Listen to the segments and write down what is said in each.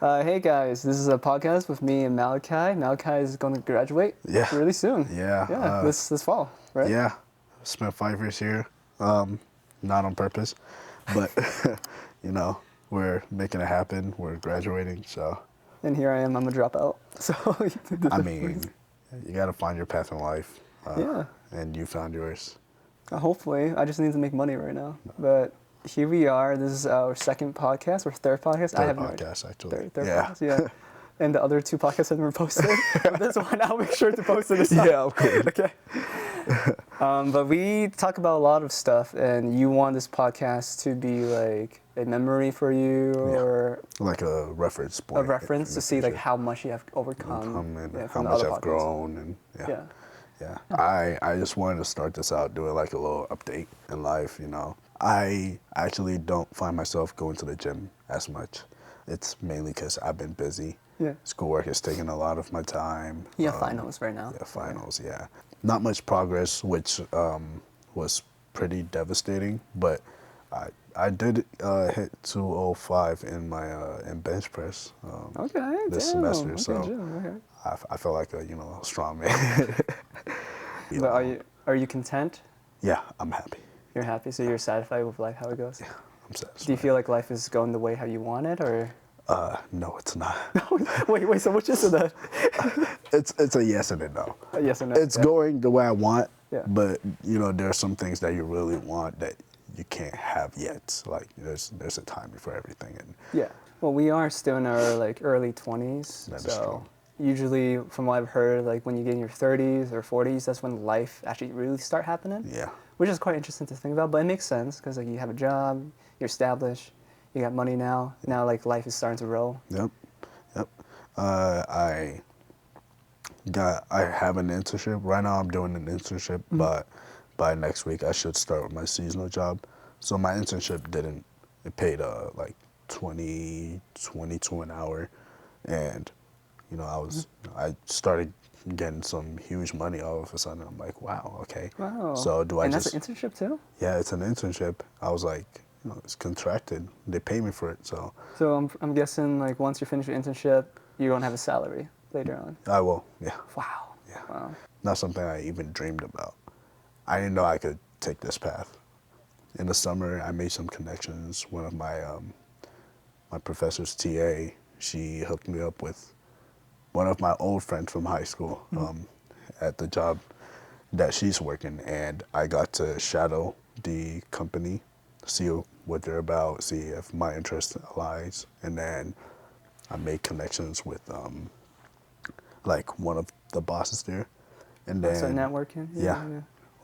Hey guys, this is a podcast with me and Malachi. Malachi is going to graduate really soon. Yeah. This fall, right? Yeah. Spent 5 years here. Not on purpose, but you know, we're making it happen. We're graduating, so. And here I am. I'm a dropout. So. I mean, you got to find your path in life. Yeah. And you found yours. Hopefully, I just need to make money right now. But here we are. This is our second podcast or third podcast. Third podcast, actually. Third podcast, yeah. And the other two podcasts haven't been posted. But this one, I'll make sure to post it this time. Yeah, okay. Okay. But we talk about a lot of stuff, and you want this podcast to be like a memory for you, or like a reference point. a reference to see like how much you have overcome and from how the much other I've podcasts. grown, and yeah. I just wanted to start this out doing like a little update in life. I actually don't find myself going to the gym as much. It's mainly because I've been busy. Yeah. Schoolwork has taken a lot of my time. You have finals right now. Yeah, finals, yeah. Not much progress, which was pretty devastating, but I did hit 205 in my in bench press this semester, so I felt like a strong man. But are you content? Yeah, I'm happy. You're happy, so you're satisfied with life, how it goes? Yeah, I'm satisfied. Do you feel like life is going the way how you want it, or? No, it's not. wait, so which is it? It's a yes and a no. A yes and no. It's going the way I want, yeah. But there are some things that you really want that you can't have yet. Like there's a time for everything, and yeah. Well, we are still in our like early 20s, that is so true. Usually, from what I've heard, like when you get in your 30s or 40s, that's when life actually really start happening. Yeah. Which is quite interesting to think about, but it makes sense because like you have a job, you're established, you got money now. Now like life is starting to roll. Yep. I have an internship right now. I'm doing an internship, but by next week I should start with my seasonal job. So my internship it paid like $22 an hour, and I started getting some huge money all of a sudden. I'm like, wow, okay. Wow. So and that's an internship too? Yeah, it's an internship. I was like, it's contracted. They pay me for it, so. So I'm guessing like once you finish your internship, you're gonna have a salary later on. I will, yeah. Wow. Yeah. Wow. Not something I even dreamed about. I didn't know I could take this path. In the summer, I made some connections. One of my my professor's TA, she hooked me up with one of my old friends from high school at the job that she's working, and I got to shadow the company, see what they're about, see if my interest aligns, and then I made connections with like one of the bosses there, and then So networking? Yeah.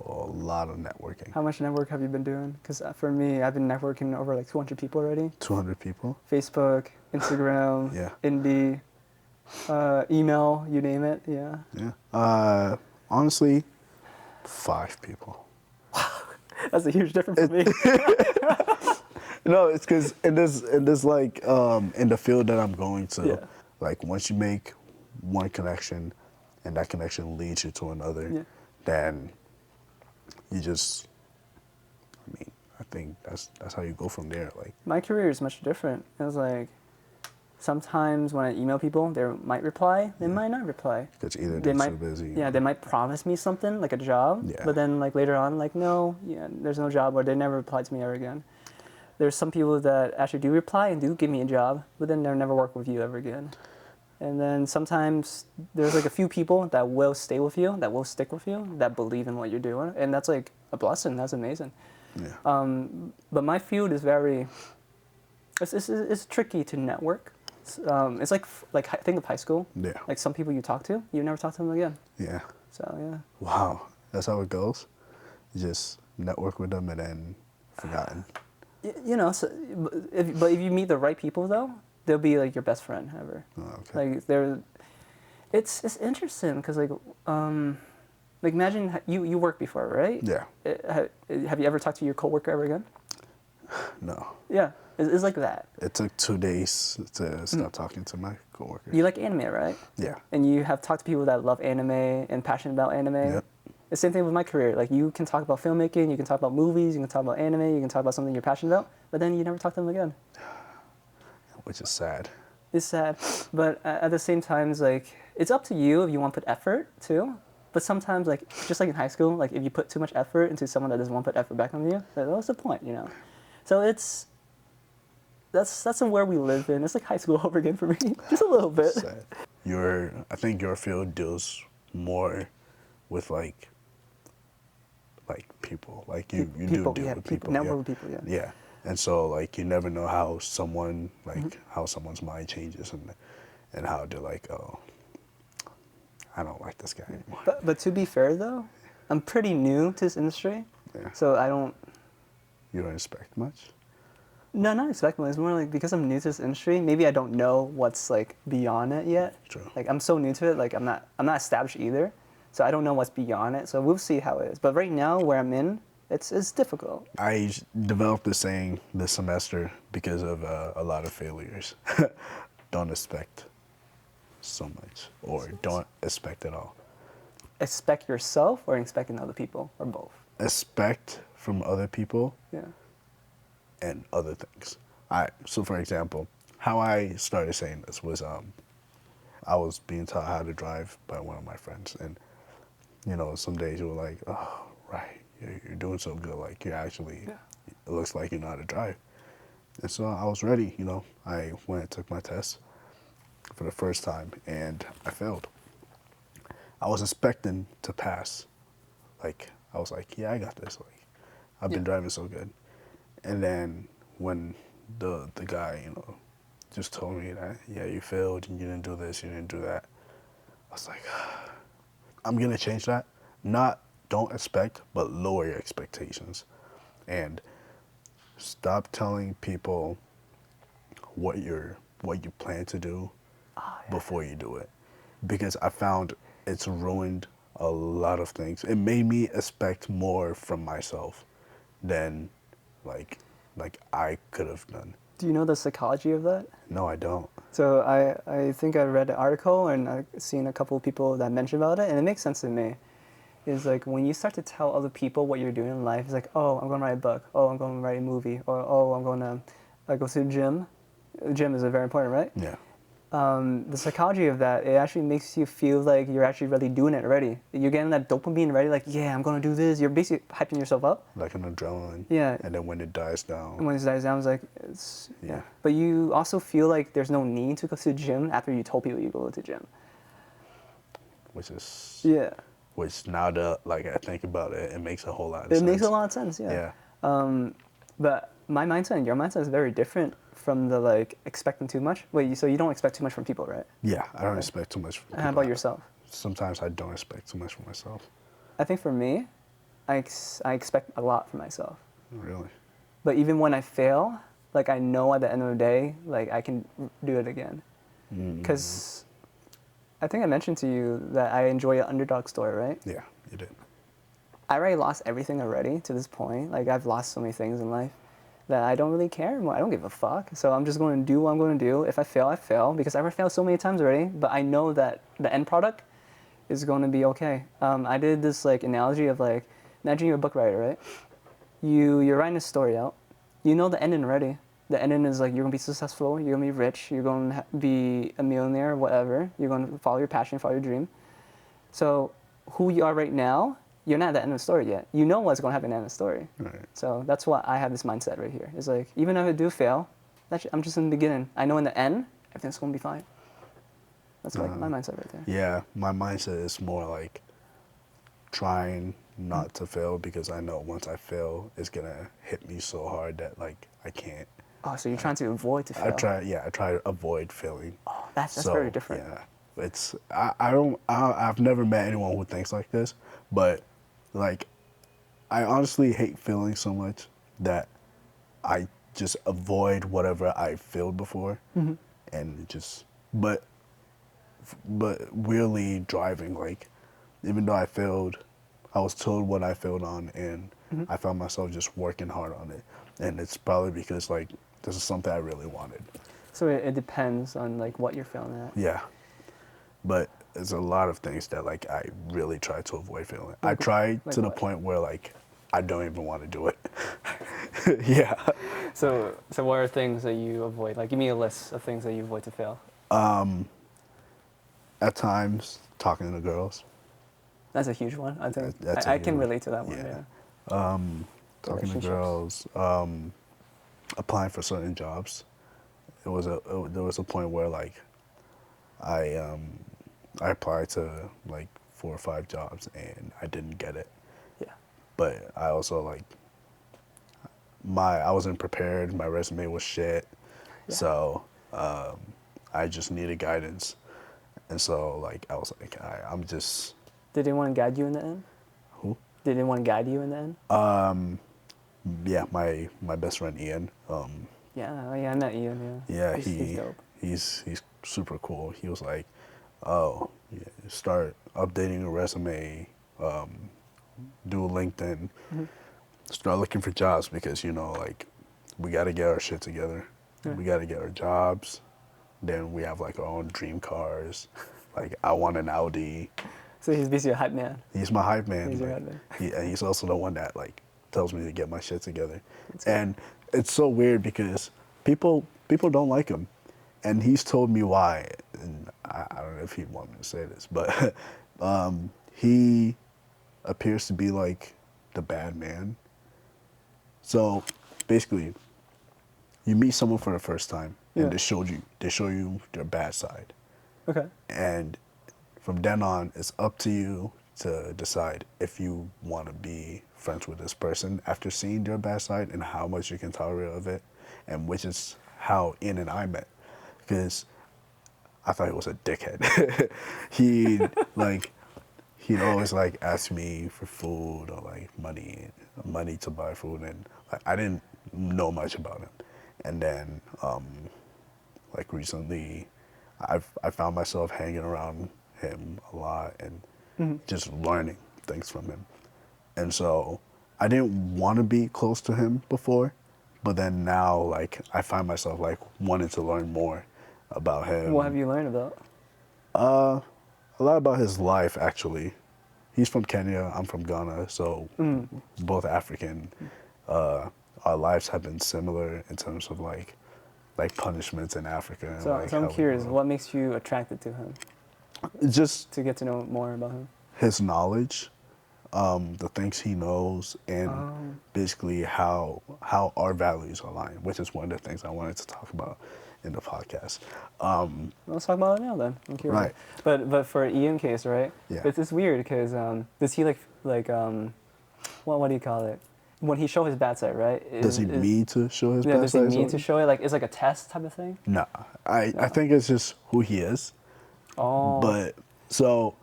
A lot of networking. How much network have you been doing? Because for me, I've been networking over like 200 people already. 200 people? Facebook, Instagram, Yeah. Indie, email, you name it, yeah. Yeah. Honestly, 5 people. That's a huge difference for me. No, it's because it is like in the field that I'm going to, like once you make one connection and that connection leads you to another, then you just, I think that's how you go from there. Like My career is much different. It was like, sometimes when I email people, they might reply, they might not reply. Because either They they're might, too busy. yeah, they might promise me something, like a job, but then like later on, like, no, there's no job, or they never replied to me ever again. There's some people that actually do reply and do give me a job, but then they'll never work with you ever again. And then sometimes there's like a few people that will stay with you, that will stick with you, that believe in what you're doing, and that's like a blessing. That's amazing. Yeah. But my field is it's tricky to network. It's like think of high school. Yeah. Like some people you talk to, you never talk to them again. Yeah. So yeah. Wow, that's how it goes. You just network with them and then forgotten. So, but if you meet the right people though, they'll be like your best friend ever. Oh, okay. Like it's interesting because like imagine you worked before, right? Yeah. Have you ever talked to your coworker ever again? No. Yeah, it's like that. It took 2 days to stop talking to my coworker. You like anime, right? Yeah. And you have talked to people that love anime and passionate about anime. Yep. The same thing with my career. Like you can talk about filmmaking, you can talk about movies, you can talk about anime, you can talk about something you're passionate about, but then you never talk to them again. Which is sad. It's sad, but at the same time, it's like it's up to you if you want to put effort too. But sometimes, like just like in high school, like if you put too much effort into someone that doesn't want to put effort back on you, then what's the point, you know? So that's where we live in. It's like high school over again for me, just a little bit. Sad. I think your field deals more with like people. Like you People, do deal yeah, with people. network with people, yeah. Yeah. And so like you never know how someone how someone's mind changes and how they're like, oh, I don't like this guy anymore. But to be fair though, I'm pretty new to this industry, Yeah. so I don't. You don't expect much? No, not expect much. It's more like because I'm new to this industry, maybe I don't know what's like beyond it yet. True. Like I'm so new to it, like I'm not established either, so I don't know what's beyond it. So we'll see how it is. But right now, where I'm in, it's difficult. I developed this saying this semester because of a lot of failures. Don't expect so much, or don't expect at all. Expect yourself or expecting other people, or both. Expect from other people Yeah. and other things. So for example, how I started saying this was I was being taught how to drive by one of my friends, and you know, some days you were like, oh, right, you're doing so good, like you're actually, it looks like you know how to drive. And so I was ready, you know, I went and took my test for the first time, and I failed. I was expecting to pass. Like, I was like, yeah, I got this. Like, I've been driving so good. And then when the guy, you know, just told me that, yeah, you failed, and you didn't do this, you didn't do that, I was like, I'm going to change that. Not don't expect, but lower your expectations. And stop telling people what you plan to do before you do it. Because I found it's ruined a lot of things. It made me expect more from myself than like I could have done. Do you know the psychology of that? No, I don't. So I think I read an article and I've seen a couple of people that mentioned about it, and it makes sense to me. Is like when you start to tell other people what you're doing in life, it's like, oh, I'm going to write a book, oh, I'm going to write a movie, or oh, I'm going to go to the gym. Gym is very important, right? Yeah. The psychology of that, it actually makes you feel like you're actually really doing it already. You're getting that dopamine ready, like, yeah, I'm going to do this. You're basically hyping yourself up. Like an adrenaline. Yeah. And then when it dies down. And when it dies down, it's like, yeah. But you also feel like there's no need to go to the gym after you told people you go to the gym. Which is... Yeah. Which now that like I think about it, it makes a whole lot of sense. It makes a lot of sense, yeah. But my mindset and your mindset is very different from the like expecting too much. Wait, so you don't expect too much from people, right? Yeah, I don't expect too much from people. How about yourself? Sometimes I don't expect too much from myself. I think for me, I expect a lot from myself. Really? But even when I fail, like I know at the end of the day, like I can do it again. Because I think I mentioned to you that I enjoy an underdog story, right? Yeah, you did. I already lost everything already to this point. Like I've lost so many things in life that I don't really care anymore. I don't give a fuck. So I'm just going to do what I'm going to do. If I fail, I fail, because I've failed so many times already. But I know that the end product is going to be okay. I did this like analogy of like, imagine you're a book writer, right? You're writing a story out. You know the ending already. The ending is like you're going to be successful, you're going to be rich, you're going to be a millionaire, whatever. You're going to follow your passion, follow your dream. So who you are right now, you're not at the end of the story yet. You know what's going to happen at the end of the story. Right. So that's why I have this mindset right here. It's like, even if I do fail, I'm just in the beginning. I know in the end, everything's going to be fine. That's like my mindset right there. Yeah, my mindset is more like trying not to fail, because I know once I fail, it's going to hit me so hard that like I can't. Oh, so you're trying to avoid to fail. I try to avoid failing. Oh, that's very different. Yeah, I've never met anyone who thinks like this, but like, I honestly hate failing so much that I just avoid whatever I failed before, and just, but really driving, like, even though I failed, I was told what I failed on, and I found myself just working hard on it, and it's probably because like this is something I really wanted. So it depends on like what you're failing at. Yeah, but there's a lot of things that like I really try to avoid failing. I try to the point where like I don't even want to do it. Yeah. So what are things that you avoid? Like, give me a list of things that you avoid to fail. At times, talking to girls. That's a huge one. I think That's a I can huge one. relate to that one. Yeah. Yeah. Talking to Relationships. girls, applying for certain jobs. There was a point where like I applied to like 4 or 5 jobs and I didn't get it. Yeah. But I also like I wasn't prepared. My resume was shit, Yeah. so I just needed guidance. And so like I was like I'm just Did anyone guide you in the end? who? Did anyone guide you in the end? Yeah, my best friend Ian. Yeah. Oh, yeah. I met Ian. Yeah, He's dope. he's super cool. He was like, oh, yeah, start updating your resume, do LinkedIn, start looking for jobs because like we got to get our shit together. Yeah. We got to get our jobs. Then we have like our own dream cars. Like I want an Audi. So he's basically a hype man. He's my hype man. He's your like, hype man. and he's also the one that like tells me to get my shit together. That's cool. And it's so weird because people don't like him, and he's told me why. And I don't know if he'd want me to say this, but he appears to be like the bad man. So basically, you meet someone for the first time, and Yeah. they show you their bad side. Okay. And from then on, it's up to you to decide if you want to be friends with this person after seeing their bad side and how much you can tolerate of it, and which is how Ian and I met. Because I thought he was a dickhead. He'd always like ask me for food or like money to buy food, and like I didn't know much about him. And then like recently, I found myself hanging around him a lot and just learning things from him. And so I didn't want to be close to him before, but then now like I find myself like wanting to learn more about him. What have you learned about? A lot about his life actually. He's from Kenya, I'm from Ghana, so both African. Our lives have been similar in terms of like punishments in Africa. And So, like so I'm how we curious, grew up. what makes you attracted to him? Just To get to know more about him? his knowledge, the things he knows, and basically how our values align, which is one of the things I wanted to talk about in the podcast. Let's talk about it now then. I'm curious. Right. But for Ian case, right? Yeah. It's weird because does he like what do you call it? When he show his bad side, right? Does he need to show his Yeah, bad does he side? need to show it? Like, it's like a test type of thing? Nah, I think it's just who he is. Oh. But so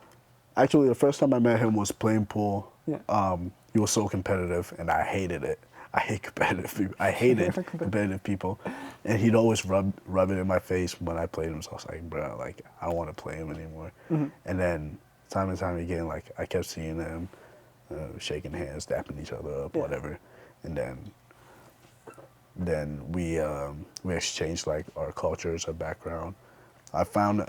actually the first time I met him was playing pool. Yeah. He was so competitive and I hated it. I hate competitive people. I hated competitive people. And he'd always rub it in my face when I played him. So I was like, bro, like I don't want to play him anymore. And then time and time again, like I kept seeing him shaking hands, dapping each other up, Yeah. whatever. And then we exchanged like our cultures, our background. I found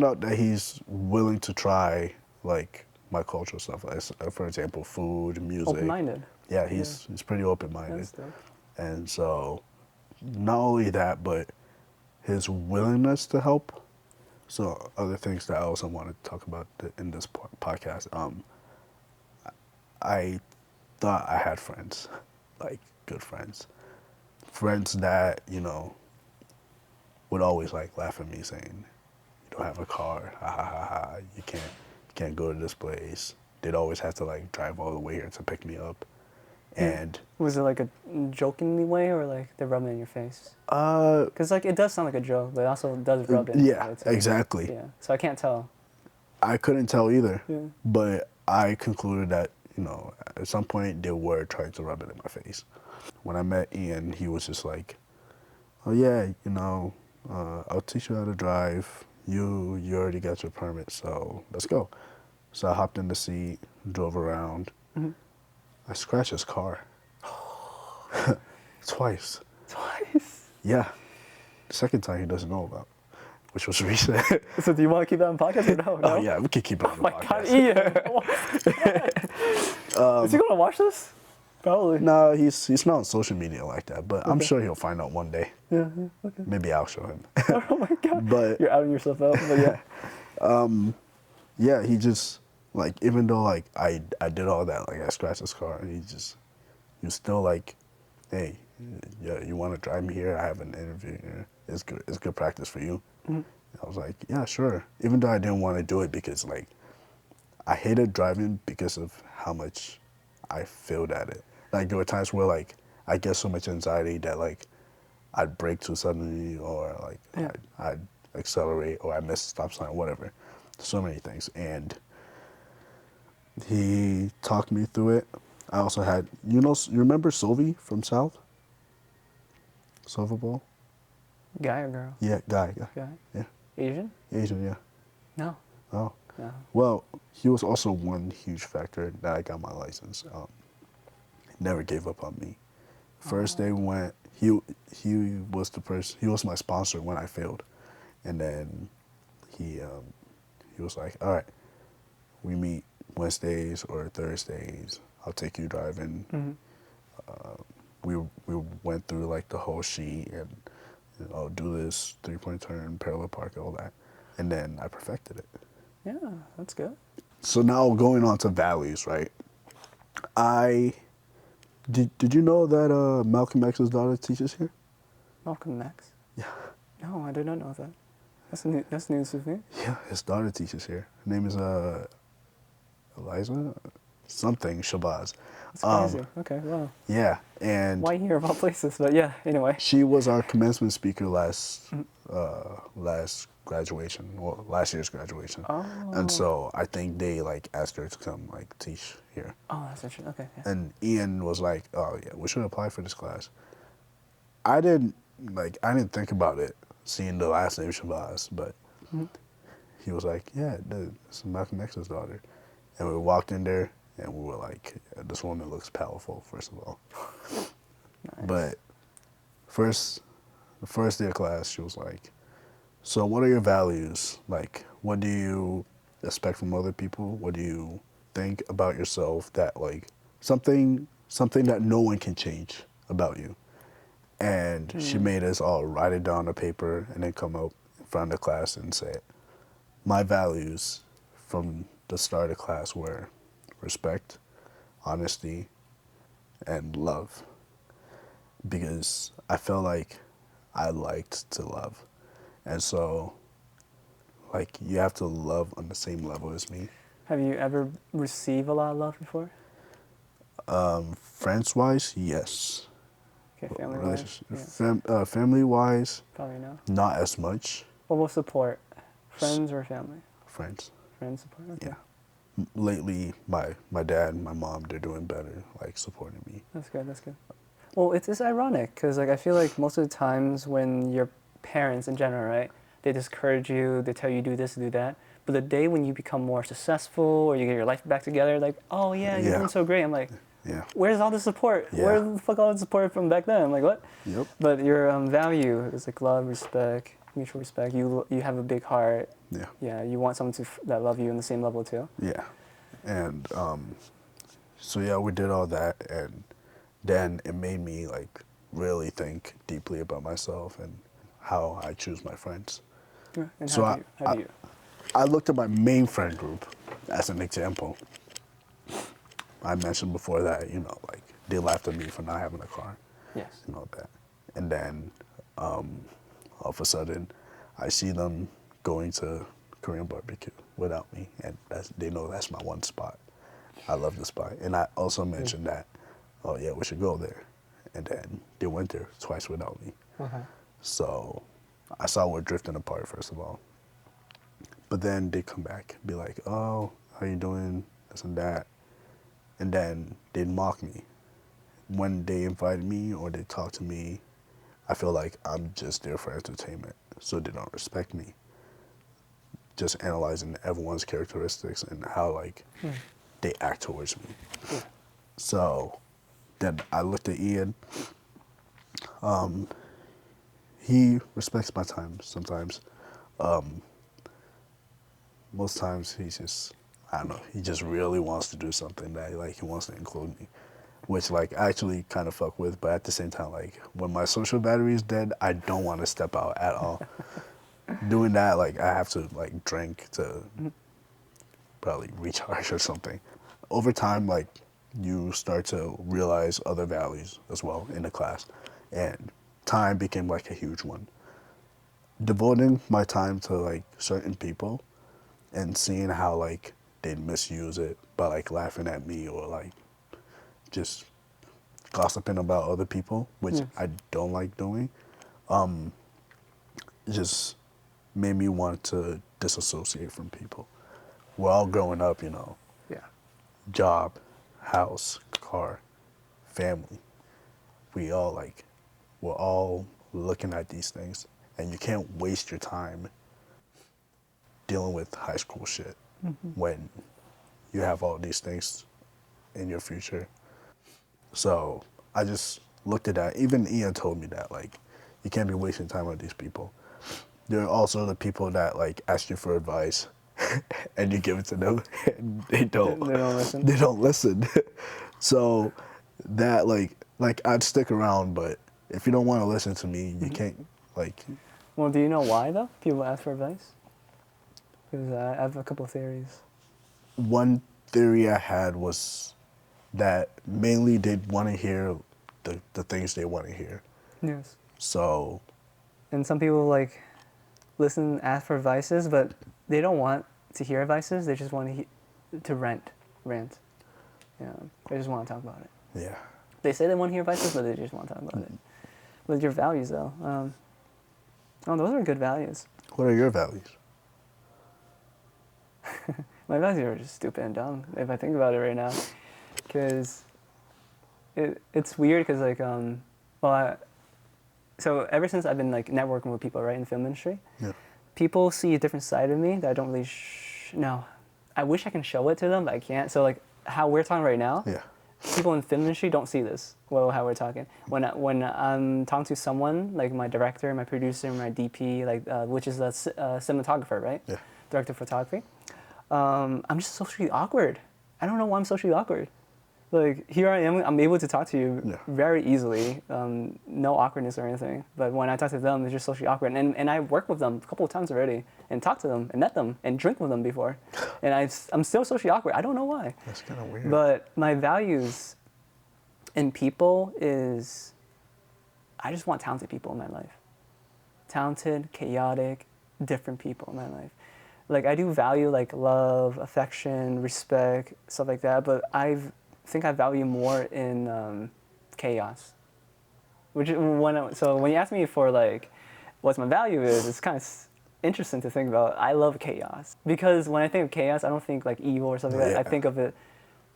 out that he's willing to try like my cultural stuff, like, for example, food, music. Open-minded. Yeah, he's pretty open-minded. That's dope. And so, not only that, but his willingness to help. So, other things that I also want to talk about in this podcast. I thought I had friends, like good friends, that would always like laugh at me saying, "You don't have a car, ha ha ha ha. You can't go to this place." They'd always have to like drive all the way here to pick me up, and Was it like a jokingly way or like they're rubbing it in your face? Because like it does sound like a joke, but it also does rub it. yeah, It's, exactly. Yeah. So I can't tell. I couldn't tell either, Yeah. but I concluded that at some point they were trying to rub it in my face. When I met Ian, he was just like, "Oh yeah, I'll teach you how to drive. You already got your permit, so let's go." So I hopped in the seat, drove around. I scratched his car. Twice. Twice. Yeah. The second time he doesn't know about, which was recent. So do you want to keep that on podcast or no? Oh yeah, we can keep it on the My podcast. God, Ian. Is he gonna watch this? Probably. No, he's not on social media like that, but I'm Okay. sure he'll find out one day. Yeah, okay. Maybe I'll show him. Oh my God. But You're outing yourself out, but yeah. yeah, he just like, even though like I did all that, like I scratched his car, he was still like, hey, yeah, you want to drive me here? I have an interview here. It's good practice for you. Mm-hmm. I was like, yeah, sure. Even though I didn't want to do it because like I hated driving because of how much I failed at it. Like there were times where like I get so much anxiety that like I'd brake too suddenly, or like Yeah. I'd accelerate, or I miss a stop sign, whatever. So many things. And he talked me through it. I also had, you remember Sylvie from South? Silver Bowl? Guy or girl? Yeah, guy. Guy? Yeah. Asian? Asian, yeah. No. Oh. No. Well, he was also one huge factor that I got my license. He never gave up on me. First day we went, he was the person, he was my sponsor when I failed. And then he was like, all right, we meet Wednesdays or Thursdays. I'll take you driving. Mm-hmm. We went through like the whole sheet and do this 3-point turn, parallel park, all that. And then I perfected it. Yeah, that's good. So now going on to values, right? Did you know that Malcolm X's daughter teaches here? Malcolm X? Yeah. No, I did not know that. That's news to me. Yeah, his daughter teaches here. Her name is Eliza something Shabazz. That's crazy. Okay, wow. Yeah, and Why here of all places? But yeah, anyway. she was our commencement speaker last graduation, well, last year's graduation. Oh. And so I think they like asked her to come like teach here. Oh, that's interesting. Okay. Yeah. And Ian was like, "Oh yeah, we should apply for this class." I didn't think about it, seeing the last name Shabazz, but he was like, "Yeah, it's Malcolm X's daughter." And we walked in there, and we were like, yeah, "This woman looks powerful." First of all, Nice. but the first day of class, she was like, "So, what are your values? Like, what do you expect from other people? What do you think about yourself that like something that no one can change about you?" And she made us all write it down on paper and then come up in front of the class and say, "My values from the start of class were respect, honesty, and love." Because I felt like I liked to love. And so, like, you have to love on the same level as me. Have you ever received a lot of love before? Friends-wise, yes. Okay, family-wise? Yeah. Family-wise, Probably no. not as much. What will support? Friends or family? Friends. Friends support? Okay. Yeah. Lately, my dad and my mom, they're doing better, like, supporting me. That's good, that's good. Well, it's ironic, because like, I feel like most of the times when your parents in general, right, they discourage you, they tell you do this, do that, but the day when you become more successful or you get your life back together, like, oh yeah, you're doing so great, I'm like, yeah. Where's all the support? Yeah. Where's the fuck all the support from back then? I'm like, what? Yep. But your value is like love, respect, mutual respect. You have a big heart. Yeah. Yeah, you want someone that love you on the same level too. Yeah. And so yeah, we did all that, and then it made me like really think deeply about myself and how I choose my friends. Yeah. And So how do you? I looked at my main friend group as an example. I mentioned before that, like they laughed at me for not having a car. Yes. And all that. And then all of a sudden I see them going to Korean barbecue without me, and they know that's my one spot. I love the spot. And I also mentioned that, oh yeah, we should go there. And then they went there twice without me. Okay. So I saw we're drifting apart, first of all. But then they come back and be like, oh, how you doing? This and that. And then they'd mock me. When they invite me or they talk to me, I feel like I'm just there for entertainment. So they don't respect me. Just analyzing everyone's characteristics and how like they act towards me. Yeah. So then I looked at Ian. He respects my time sometimes. Most times he's just, I don't know, he just really wants to do something that like he wants to include me. which like I actually kind of fuck with, but at the same time, like when my social battery is dead, I don't want to step out at all. Doing that, like I have to like drink to probably recharge or something. Over time, like you start to realize other values as well in the class, and time became like a huge one. Devoting my time to like certain people and seeing how like they'd misuse it by like laughing at me or like just gossiping about other people, which Yes. I don't like doing, it just made me want to disassociate from people. We're all growing up, you know, Yeah. job, house, car, family. We all like, we're all looking at these things, and you can't waste your time dealing with high school shit when you have all these things in your future. So I just looked at that. Even Ian told me that, like, you can't be wasting time with these people. There are also the people that like ask you for advice and you give it to them and they don't. They don't listen. They don't listen. So that like I'd stick around, but if you don't want to listen to me, you can't like. Well, do you know why though? People ask for advice. Because I have a couple of theories. One theory I had was that mainly they'd want to hear the things they want to hear. Yes. So And some people like listen, ask for advices, but they don't want to hear advices. They just want to rant. Yeah. They just want to talk about it. yeah. They say they want to hear advices, but they just want to talk about it. With your values though, oh, those are good values. What are your values? My values are just stupid and dumb if I think about it right now, because it's weird because like so ever since I've been like networking with people right in the film industry, Yeah. people see a different side of me that I don't really no. I wish I can show it to them, but I can't. So like how we're talking right now, Yeah. people in the film industry don't see this. Well, how we're talking. When I'm talking to someone like my director, my producer, my DP, like which is a cinematographer, right? Yeah. Director of photography. I'm just socially awkward. I don't know why I'm socially awkward. Like here I am, I'm able to talk to you Yeah. very easily, no awkwardness or anything. But when I talk to them, it's just socially awkward. And I worked with them a couple of times already, and talked to them, and met them, and drink with them before, and I'm still socially awkward. I don't know why. That's kind of weird. But my values in people is, I just want talented people in my life. Talented, chaotic, different people in my life. Like I do value like love, affection, respect, stuff like that. But I think I value more in chaos. Which so when you ask me for like what's my value is, it's kind of interesting to think about. I love chaos because when I think of chaos, I don't think like evil or something like that. I think of it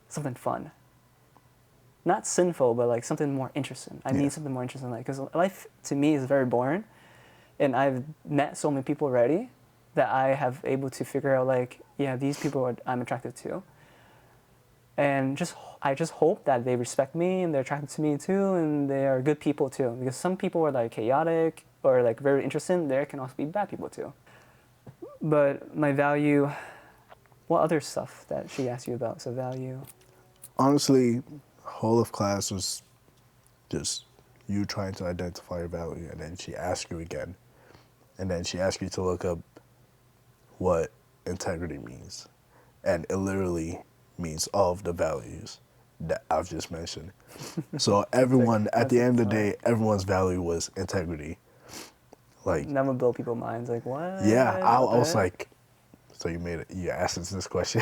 something fun. Not sinful, but like something more interesting. I need something more interesting in life because life to me is very boring, and I've met so many people already that I have able to figure out like, yeah, these people I'm attracted to. And I just hope that they respect me and they're attracted to me too, and they are good people too. Because some people are like chaotic or like very interesting. There can also be bad people too. But my value, what other stuff that she asked you about? So value. Honestly, whole of class was just you trying to identify your value, and then she asked you again, and then she asked you to look up what integrity means, and it literally means all of the values that I've just mentioned. So everyone, at the end of the day, everyone's value was integrity. Like, That would blow people's minds. Like what? yeah, I What the was heck? like, so you asked us this question,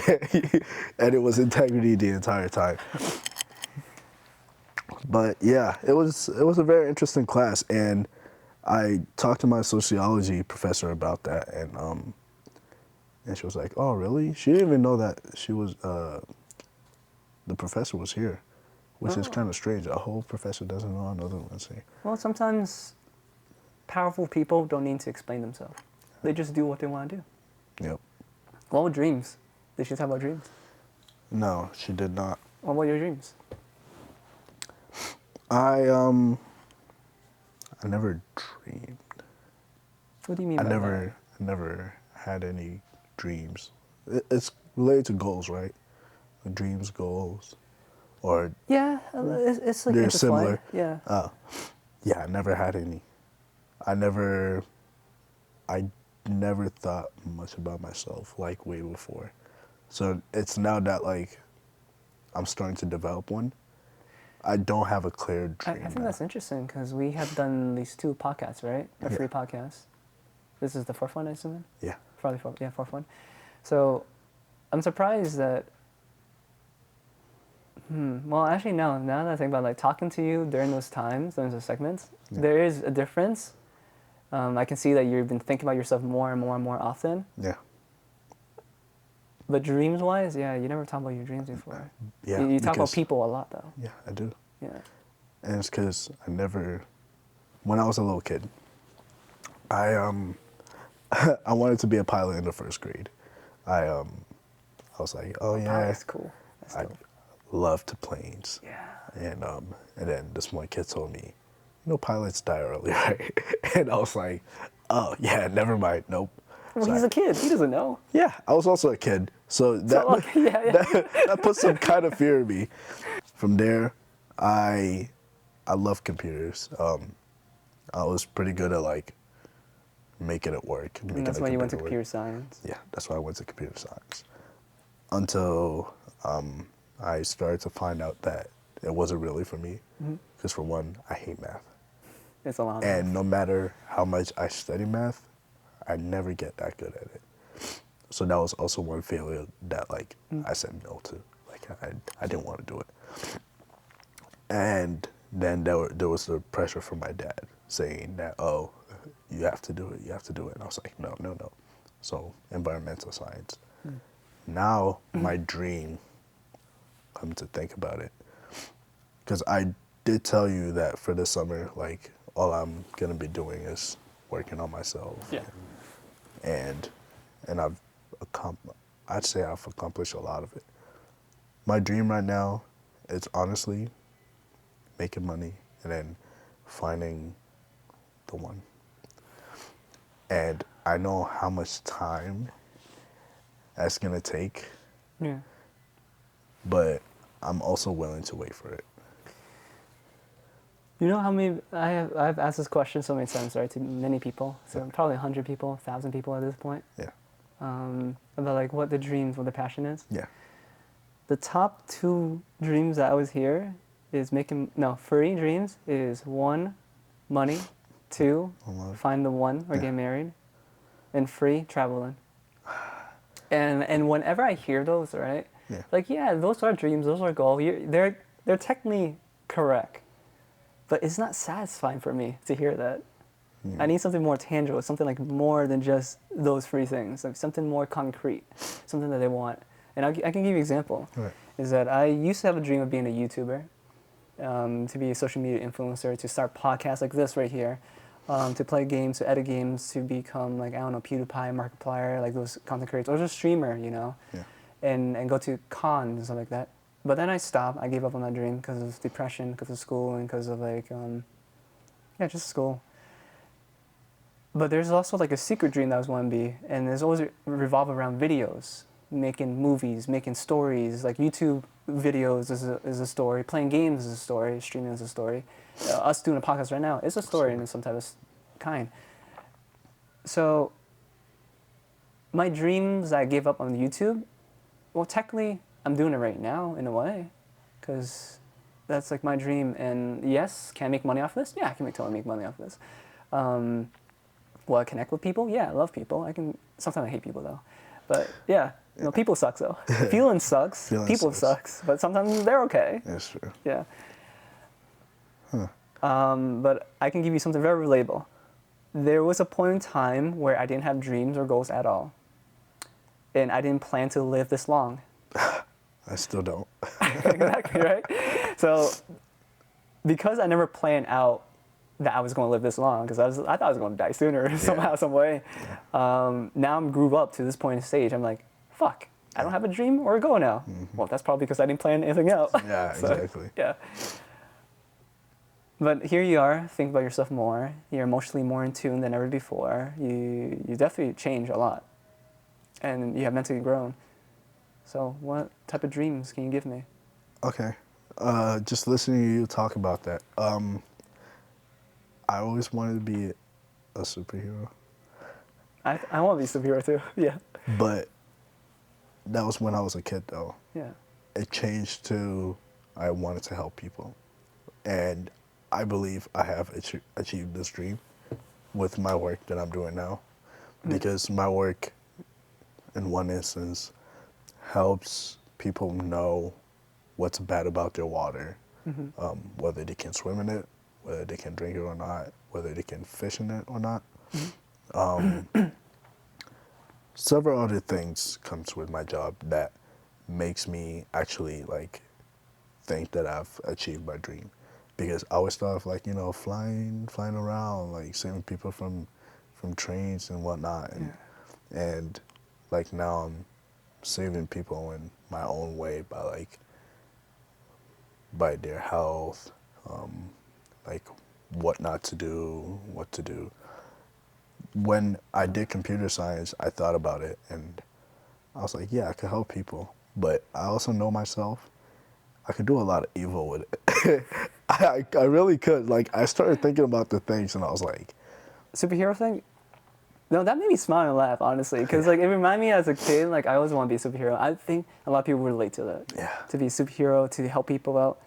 and it was integrity the entire time. But yeah, it was a very interesting class, and I talked to my sociology professor about that, and she was like, "Oh, really?" She didn't even know that she was the professor was here, which is kind of strange. A whole professor doesn't know another one's here. Well, sometimes powerful people don't need to explain themselves. They just do what they want to do. Yep. What were dreams? Did she talk about dreams? No, she did not. What were your dreams? I never dreamed. What do you mean I by never had any dreams. It's related to goals, right? Dreams, goals. Or Yeah, it's like they're intertwined. similar? Yeah. Yeah, I never had any. I never thought much about myself like way before. So it's now that like I'm starting to develop one. I don't have a clear I dream think now. that's interesting because we have done these 2 podcasts, right? Or 3 podcasts. This is the 4th one, I assume. Yeah. Probably 4th. Yeah, 4th one. So I'm surprised that. Well, actually, no. Now that I think about like talking to you during those times, those segments, there is a difference. I can see that you've been thinking about yourself more and more and more often. Yeah. But dreams-wise, yeah, you never talk about your dreams before. Yeah. You talk about people a lot, though. Yeah, I do. Yeah. And it's because when I was a little kid, I I wanted to be a pilot in the 1st grade. I was like, oh yeah, That's cool. That's I dope. love to planes. Yeah. And then this one kid told me, pilots die early, right? And I was like, oh yeah, never mind, nope. Well, So he's a kid. He doesn't know. yeah, I was also a kid, so that Okay, yeah. that put some kind of fear in me. From there, I love computers. I was pretty good at like making it work. And that's why you went to work. computer science. Yeah, that's why I went to computer science. Until I started to find out that it wasn't really for me. Because for one, I hate math. It's a lot. And no matter how much I study math, I never get that good at it. So that was also one failure that like I said no to. Like I didn't want to do it. And then there was the pressure from my dad saying that, oh, you have to do it, you have to do it. And I was like, no. So environmental science. Now my dream, come to think about it, because I did tell you that for this summer, like all I'm gonna be doing is working on myself. Yeah. And I'd say I've accomplished a lot of it. My dream right now is honestly making money and then finding the one. And I know how much time that's gonna take, Yeah. but I'm also willing to wait for it. You know how many I've asked this question so many times, right, to many people. So probably 100 people, 1,000 people at this point. Yeah. About like what the dreams, what the passion is. Yeah. The top 2 dreams that I always hear is 3 dreams is 1, money, 2, find the one or get married, and 3, traveling. And whenever I hear those, right, like those are dreams, those are goals. They're technically correct, but it's not satisfying for me to hear that. I need something more tangible, something like more than just those 3 things, like something more concrete, something that they want. And I can give you an example. Right. Is that I used to have a dream of being a YouTuber, to be a social media influencer, to start podcasts like this right here, to play games, to edit games, to become like, I don't know, PewDiePie, Markiplier, like those content creators, or just streamer, and go to cons and stuff like that. But then I stopped. I gave up on that dream because of depression, because of school, and because of like, just school. But there's also like a secret dream that I was wanting to be, and there's always revolve around videos, making movies, making stories. Like YouTube videos is a story, playing games is a story, streaming is a story. Us doing a podcast right now is a story in some type of kind. So my dreams I gave up on YouTube, well, technically I'm doing it right now in a way, because that's like my dream. And yes, can I make money off this? Yeah, I can totally make money off this. Will I connect with people? Yeah, I love people. Sometimes I hate people though, but yeah, people suck though. Feeling sucks. People sucks, but sometimes they're okay. That's true. Yeah. But I can give you something very relatable. There was a point in time where I didn't have dreams or goals at all, and I didn't plan to live this long. I still don't. Exactly, right? So because I never planned out that I was going to live this long, because I thought I was going to die sooner somehow, some way. Now I'm grew up to this point in stage. I'm like, fuck, I don't have a dream or a goal now. Well, that's probably because I didn't plan anything out. Yeah, So, exactly. Yeah. But here you are, think about yourself more. You're emotionally more in tune than ever before. You definitely change a lot. And you have mentally grown. So what type of dreams can you give me? Okay. Just listening to you talk about that. I always wanted to be a superhero, I want to be a superhero too. Yeah. but that was when I was a kid, though. Yeah. It changed to I wanted to help people, and I believe I have achieved this dream with my work that I'm doing now, because my work, in one instance, helps people know what's bad about their water, whether they can swim in it, whether they can drink it or not, whether they can fish in it or not. Several other things comes with my job that makes me actually like think that I've achieved my dream, because I always thought of like, you know, flying around, like saving people from trains and whatnot, and like now I'm saving people in my own way by their health, like what not to do, what to do. When I did computer science, I thought about it and I was like, yeah, I could help people, but I also know myself. I could do a lot of evil with it. I really could. Like, I started thinking about the things and I was like, Superhero thing? No, that made me smile and laugh, honestly, because like it reminded me as a kid, like I always want to be a superhero. I think a lot of people relate to that. Yeah. To be a superhero, to help people out,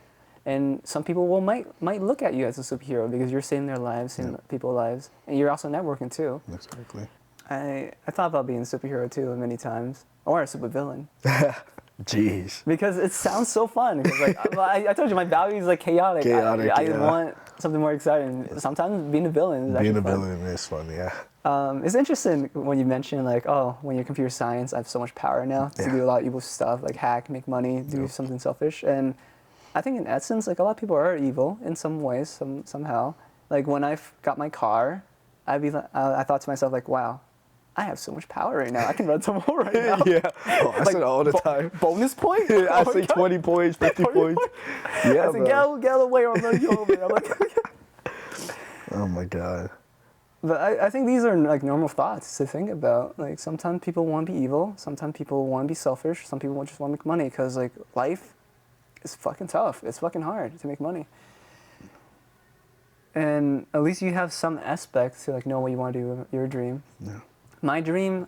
and some people might look at you as a superhero because you're saving their lives, saving people's lives, and you're also networking too. exactly. I thought about being a superhero too many times, or a supervillain, Jeez. because it sounds so fun. Because like I told you, my value is like chaotic. Chaotic, I yeah. want something more exciting. Sometimes being a villain is Being actually a fun. villain is fun, yeah. It's interesting when you mention like, oh, when you're computer science, I have so much power now to do a lot of evil stuff, like hack, make money, do something selfish. And I think in essence, like a lot of people are evil in some ways, somehow. Like when I got my car, I thought to myself like, wow, I have so much power right now. I can run some more right now. Yeah. Oh, I say that all the time. Bonus point? I Oh say my God. 20 points, 50 points. Yeah, I said, get out of the way or I'll run you over. I'm like, oh my God. but I think these are like normal thoughts to think about. Like sometimes people want to be evil. Sometimes people want to be selfish. Some people just want to make money because like life is fucking tough. It's fucking hard to make money. And at least you have some aspect to like know what you want to do with your dream. Yeah. My dream,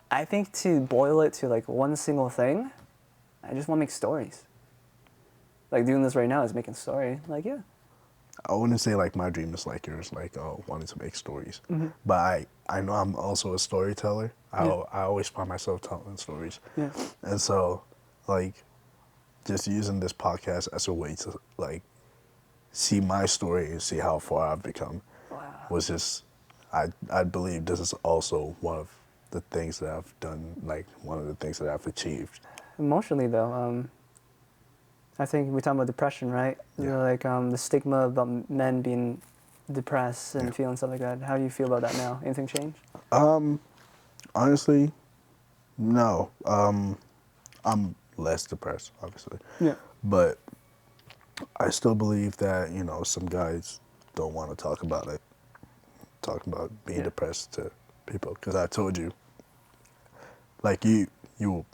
I think to boil it to like one single thing, I just want to make stories. Like doing this right now is making a story. Like, yeah. I wouldn't say like my dream is like yours, like wanting to make stories. But I know I'm also a storyteller. I always find myself telling stories. Yeah. And so, like, just using this podcast as a way to like see my story and see how far I've become was just, I believe this is also one of the things that I've done, like one of the things that I've achieved. Emotionally though, I think we talk about depression, right? Yeah. Like the stigma about men being depressed and feeling stuff like that. How do you feel about that now? Anything change? Honestly, no. I'm less depressed, obviously. Yeah. But I still believe that, you know, some guys don't want to talk about it. Talk about being depressed to people. Because I told you, like you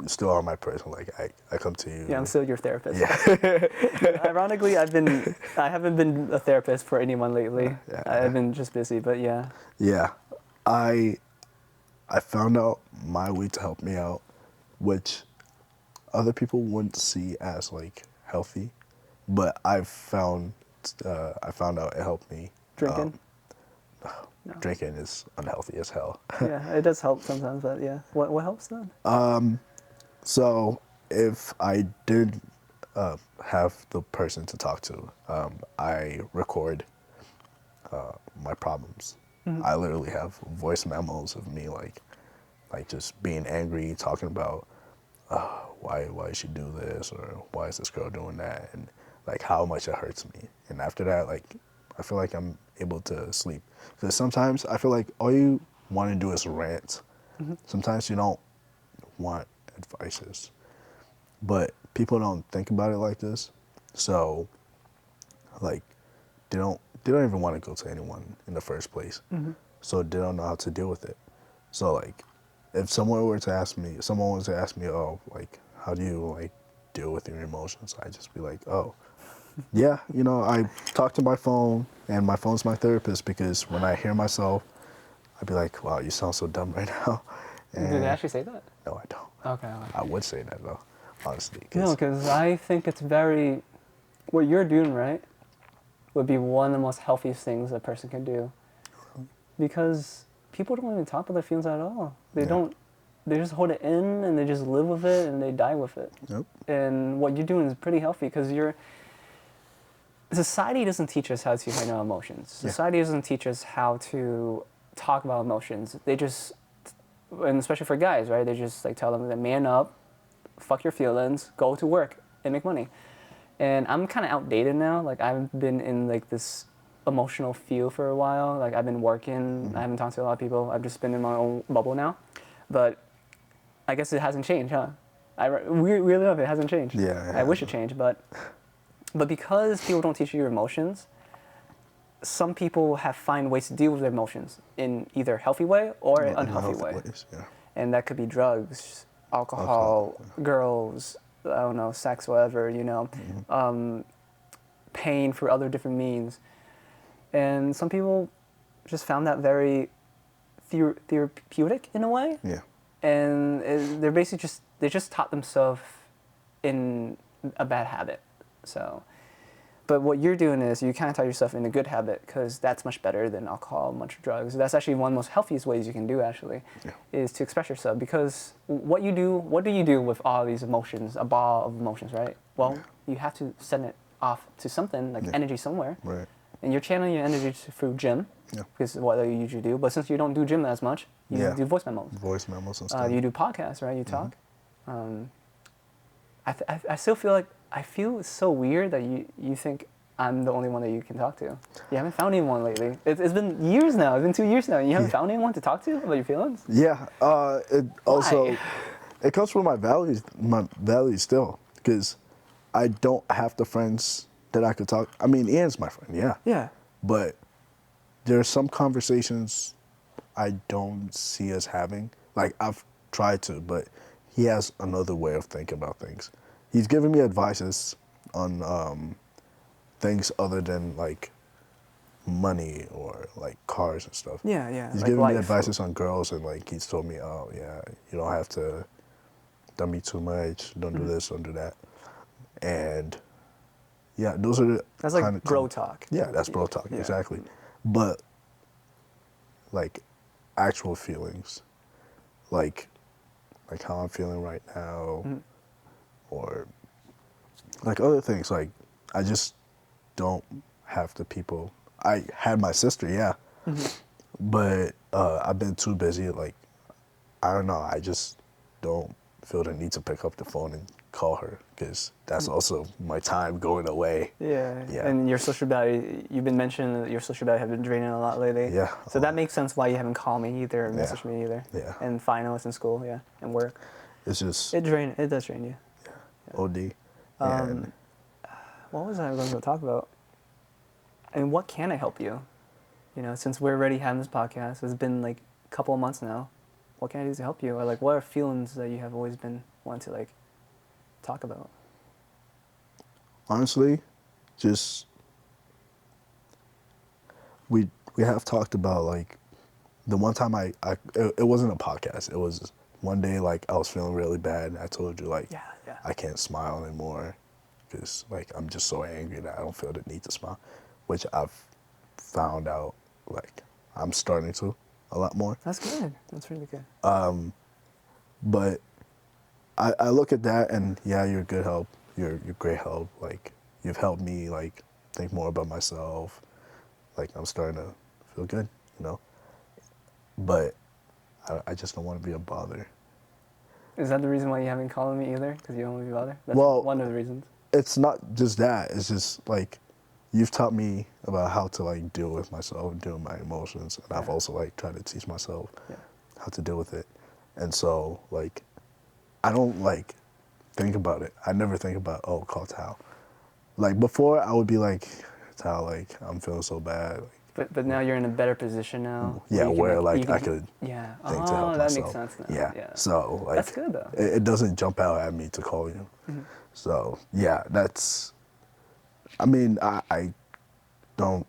still are my person. Like I come to you. Yeah, I'm still your therapist. Yeah. Ironically, I haven't been a therapist for anyone lately. Yeah. I've been just busy, but yeah. Yeah. I found out my way to help me out, which other people wouldn't see as like healthy, but I found out it helped me. Drinking? No. Drinking is unhealthy as hell. Yeah, it does help sometimes, but yeah. What helps then? So if I did have the person to talk to, I record my problems. I literally have voice memos of me like just being angry, talking about why she do this, or why is this girl doing that, and like how much it hurts me. And after that, like I feel like I'm able to sleep, because sometimes I feel like all you want to do is rant. Sometimes you don't want advices, but people don't think about it like this, so like they don't even want to go to anyone in the first place, so they don't know how to deal with it. So like if someone was to ask me, oh, like how do you like deal with your emotions, I'd just be like, oh, Yeah, you know, I talk to my phone, and my phone's my therapist because when I hear myself, I'd be like, wow, you sound so dumb right now. Did they And actually say that? no, I don't. Okay. I would say that though, honestly. No, because I think it's very, what you're doing, right, would be one of the most healthiest things a person can do. Because people don't even talk about their feelings at all. They don't, they just hold it in and they just live with it and they die with it. Yep. And what you're doing is pretty healthy because society doesn't teach us how to handle emotions. Society doesn't teach us how to talk about emotions. They just, and especially for guys, right? They just like tell them to man up, fuck your feelings, go to work and make money. And I'm kind of outdated now. Like I've been in like this emotional field for a while. Like I've been working. I haven't talked to a lot of people. I've just been in my own bubble now. But I guess it hasn't changed, huh? We really love it. It hasn't changed. Yeah. I wish it changed, but because people don't teach you your emotions, some people have find ways to deal with their emotions in either a healthy way or an unhealthy way. Ways, yeah. And that could be drugs, alcohol, girls, I don't know, sex, whatever, you know, pain for other different means. And some people just found that very therapeutic in a way. Yeah. And they're basically they just taught themselves in a bad habit. So, but what you're doing is you kind of taught yourself in a good habit because that's much better than alcohol, much drugs. That's actually one of the most healthiest ways you can do actually, is to express yourself. Because what do you do with all these emotions, a ball of emotions, right? Well, you have to send it off to something, like energy somewhere. Right. And you're channeling your energy through gym, because what you usually do. But since you don't do gym as much, you do voice memos. Voice memos and stuff. You do podcasts, right? You talk. I still feel like, I feel so weird that you think I'm the only one that you can talk to. You haven't found anyone lately. It's been years now. It's been 2 years now. And you haven't found anyone to talk to about your feelings? Yeah. It also, it comes from my values still, because I don't have the friends that I could talk. I mean, Ian's my friend, yeah. Yeah. But there are some conversations I don't see us having. Like, I've tried to, but he has another way of thinking about things. He's given me advices on things other than, like, money or, like, cars and stuff. Yeah, yeah. He's like given me life. advices on girls, and, like, he's told me, oh, yeah, you don't have to dumb me too much, don't do this, don't do that. And, yeah, those are the That's like bro talk. Yeah, that's bro talk, exactly. But, like, actual feelings, like how I'm feeling right now, or, like, other things, like, I just don't have the people. I had my sister, but I've been too busy, like, I don't know, I just don't feel the need to pick up the phone and call her, because that's also my time going away. Yeah. And your social battery, you've been mentioning that your social battery have been draining a lot lately. Yeah. So that makes sense why you haven't called me either or messaged me either. Yeah. And finals in school, and work. It's just... It does drain you. Yeah. OD. And What was I going to talk about? And what can I help you? You know, since we're already having this podcast, it's been like a couple of months now. What can I do to help you? Or like, what are feelings that you have always been wanting to like talk about? Honestly, just we have talked about, like, the one time it wasn't a podcast. It was one day, like, I was feeling really bad. I told you, like, I can't smile anymore because, like, I'm just so angry that I don't feel the need to smile, which I've found out, like, I'm starting to a lot more. That's good. That's really good. But I look at that and, you're good help. You're great help. Like, you've helped me, like, think more about myself. Like, I'm starting to feel good, you know? But I just don't want to be a bother. Is that the reason why you haven't called me either? Because you don't want to be bothered? That's one of the reasons. It's not just that. It's just, like, you've taught me about how to, like, deal with myself, deal with my emotions. And I've also, like, tried to teach myself how to deal with it. And so, like, I don't, like, think about it. I never think about, oh, call Tao. Like, before, I would be like, Tao, like, I'm feeling so bad. Like, but now you're in a better position now. Yeah, where, like, I could think to help myself. That makes sense now. Yeah. So, like, that's good, though. It doesn't jump out at me to call you. So, yeah, that's I mean, I don't,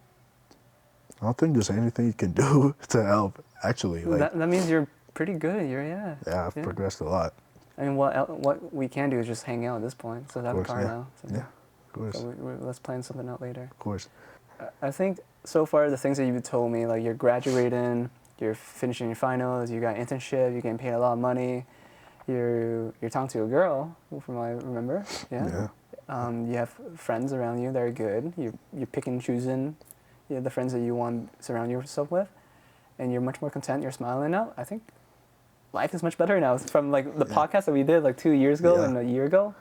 I don't think there's anything you can do to help. Actually, like, That means you're pretty good. yeah, I've progressed a lot. I mean, what we can do is just hang out at this point. So I Of have a course, car yeah, now. So, yeah, of course, let's plan something out later. of course. I think so far the things that you've told me, like you're graduating, you're finishing your finals, you got internship, you're getting paid a lot of money, you're talking to a girl, from what I remember. Yeah. You have friends around you that are good. You're picking and choosing, the friends that you want to surround yourself with, and you're much more content. You're smiling now. I think life is much better now. From like the podcast that we did like 2 years ago and a year ago,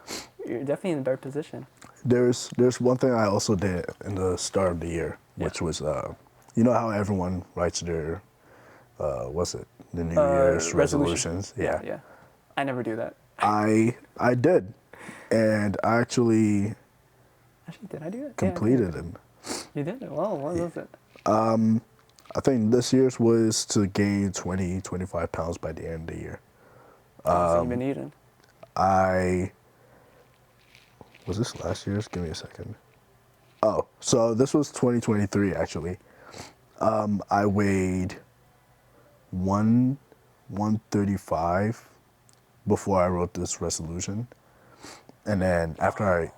you're definitely in a better position. There's one thing I also did in the start of the year, which was you know how everyone writes their what's it, the New Year's resolutions? Yeah. Yeah. I never do that. I did, and I actually did I do it? completed them. You did it? Wow, what was it? I think this year's was to gain 25 pounds by the end of the year. So you've been eating. Was this last year's? Give me a second. Oh, so this was 2023 actually. I weighed 135 before I wrote this resolution, and then after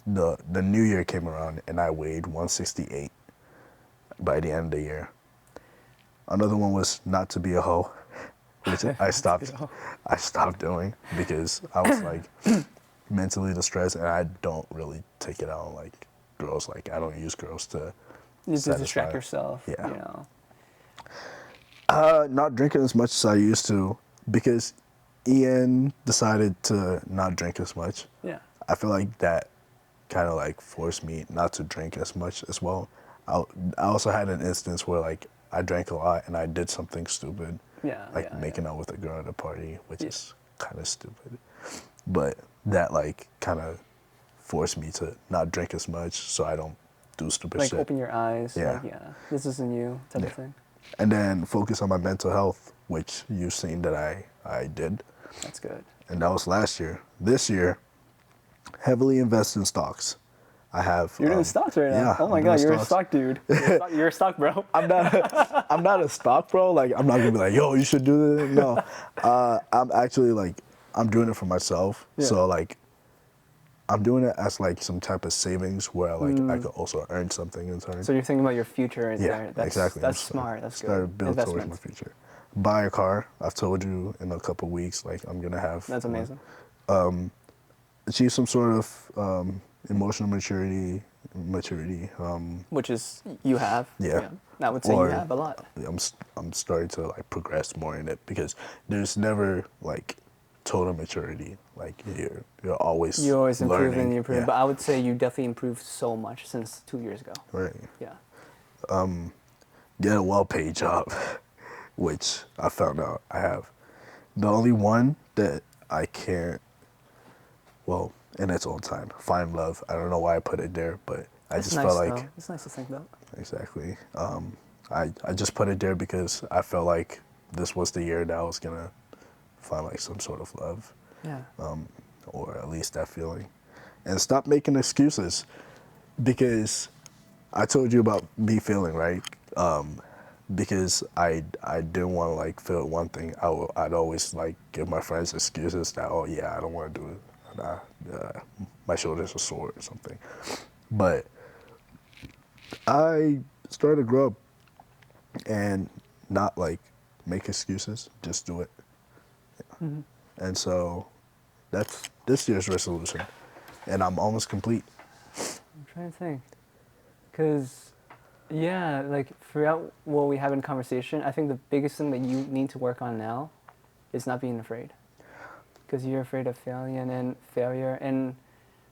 the new year came around and I weighed 168 by the end of the year. Another one was not to be a hoe, which I stopped doing because I was like mentally distressed, and I don't really take it out on like girls. Like I don't use girls to You just distract yourself. Yeah. You know. Not drinking as much as I used to because Ian decided to not drink as much. Yeah. I feel like that kind of like forced me not to drink as much as well. I also had an instance where like I drank a lot and I did something stupid. Yeah. Like making out with a girl at a party, which is kind of stupid. But that like kind of forced me to not drink as much so I don't do stupid like shit. open your eyes. Yeah. Like, this isn't you type of thing. And then focus on my mental health, which you've seen that I did. That's good. And that was last year. This year, heavily invest in stocks. I have. You're doing stocks right now. Yeah, Oh my I'm God, doing you're stocks. a stock dude. You're a stock bro. I'm not a stock bro. Like I'm not gonna be like, yo, you should do this. No, I'm actually like, I'm doing it for myself. Yeah. So like, I'm doing it as like some type of savings where like I could also earn something in turn. So you're thinking about your future right there. That's, exactly. That's smart. That's Start to good. build towards my future. Buy a car. I've told you in a couple of weeks, like I'm gonna have. That's amazing. Achieve some sort of emotional maturity. Which is you have. Yeah. I would say you have a lot. I'm starting to like progress more in it because there's never like total maturity. Like you're always improving learning. and improving. Yeah. But I would say you definitely improved so much since 2 years ago. Right. Yeah. Get a well-paid job, which I found out I have. The only one that I can't, well, in its own time, find love. I don't know why I put it there, but I just felt like it's nice to think about. Exactly. I just put it there because I felt like this was the year that I was gonna find like some sort of love. Yeah. Or at least that feeling. And stop making excuses because I told you about me feeling, right? Because I didn't want to like feel one thing. I'd always like give my friends excuses that, oh yeah, I don't want to do it. My shoulders are sore or something. But I started to grow up and not like make excuses, just do it. Mm-hmm. And so that's this year's resolution, and I'm almost complete. I'm trying to think, because like throughout what we have in conversation, I think the biggest thing that you need to work on now is not being afraid, because you're afraid of failure. And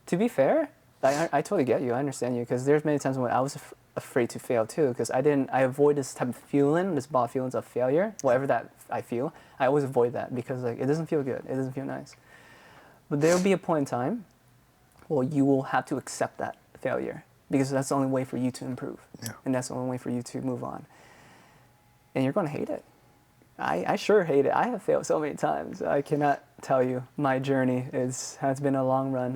to be fair, I totally get you. I understand you, because there's many times when I was afraid to fail too, because I avoid this type of feeling, this bad feelings of failure, whatever that I feel. I always avoid that because like it doesn't feel good. It doesn't feel nice. But there will be a point in time where you will have to accept that failure, because that's the only way for you to improve. Yeah. And that's the only way for you to move on. And you're going to hate it. I sure hate it. I have failed so many times. I cannot tell you. My journey has been a long run.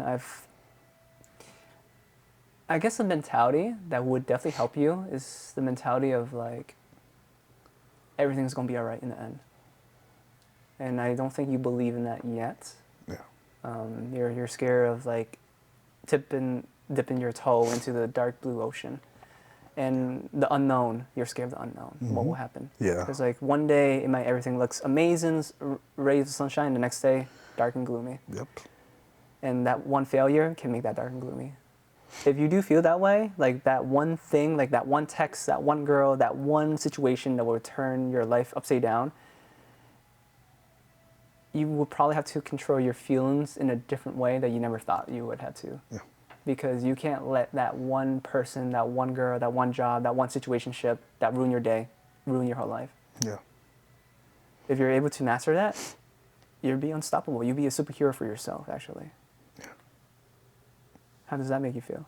I guess the mentality that would definitely help you is the mentality of like everything's gonna be all right in the end. And I don't think you believe in that yet. Yeah. You're scared of like dipping your toe into the dark blue ocean, and the unknown. You're scared of the unknown. What will happen? Yeah. Because like one day everything looks amazing, rays of sunshine. The next day, dark and gloomy. Yep. And that one failure can make that dark and gloomy. If you do feel that way, like that one thing, like that one text, that one girl, that one situation that will turn your life upside down, you will probably have to control your feelings in a different way that you never thought you would have to. Yeah. Because you can't let that one person, that one girl, that one job, that one situationship that ruin your day, ruin your whole life. Yeah. If you're able to master that, you'll be unstoppable. You'll be a superhero for yourself, actually. Yeah. How does that make you feel?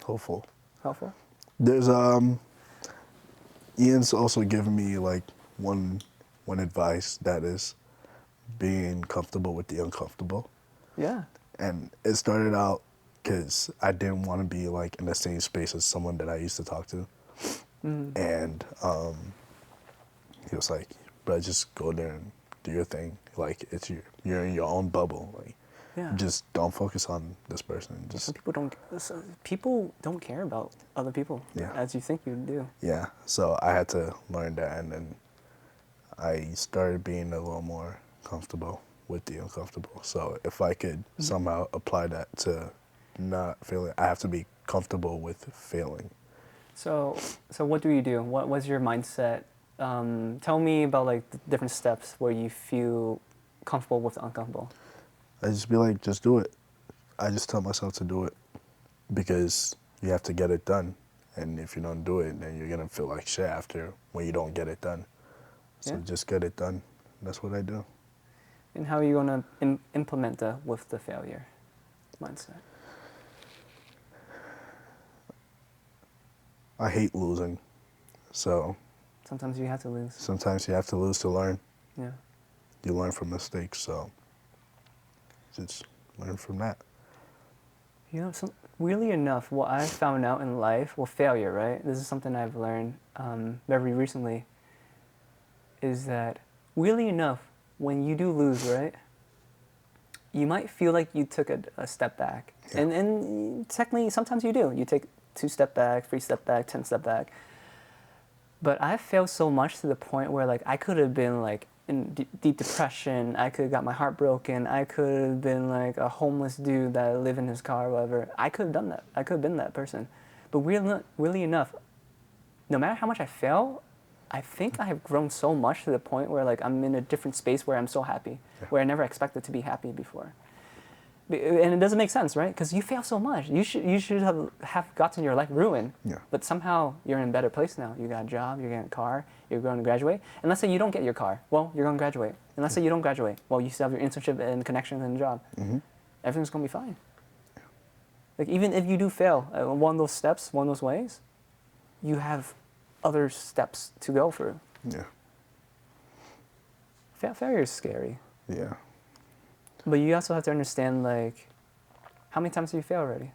Hopeful. Helpful? There's Ian's also given me like one advice, that is being comfortable with the uncomfortable. Yeah. And it started out because I didn't want to be like in the same space as someone that I used to talk to. And he was like, "Bro, just go there and do your thing. Like you're in your own bubble. Like, Yeah. just don't focus on this person. Just Some people don't care about other people Yeah. as you think you do. Yeah." So I had to learn that, and then I started being a little more comfortable with the uncomfortable. So if I could somehow apply that to not feeling, I have to be comfortable with failing. So what do you do? What was your mindset? Tell me about like the different steps where you feel comfortable with the uncomfortable. I just be like, just do it. I just tell myself to do it because you have to get it done. And if you don't do it, then you're going to feel like shit after when you don't get it done. So Yeah. just get it done. That's what I do. And how are you going to implement that with the failure mindset? I hate losing. So Sometimes you have to lose. sometimes you have to lose to learn. Yeah. You learn from mistakes. So just learn from that. You know, weirdly enough, what I've found out in life, well, failure, right? This is something I've learned very recently, is that weirdly enough, when you do lose, right, you might feel like you took a step back. Yeah. And technically, sometimes you do. You take 2 step back, 3 step back, 10 step back. But I failed so much to the point where like I could have been like in deep depression. I could have got my heart broken. I could have been like a homeless dude that lived in his car or whatever. I could have done that. I could have been that person. But really enough, no matter how much I fail, I think I have grown so much to the point where like I'm in a different space where I'm so happy, where I never expected to be happy before. And it doesn't make sense, right? Because you fail so much. You should have gotten your life ruined. Yeah. But somehow you're in a better place now. You got a job, you're getting a car, you're going to graduate. And let's say you don't get your car. Well, you're going to graduate. And let's say you don't graduate. Well, you still have your internship and connections and job. Everything's going to be fine. Like even if you do fail one of those steps, one of those ways, you have other steps to go through. Yeah. Failure is scary. Yeah. But you also have to understand, like, how many times have you failed already?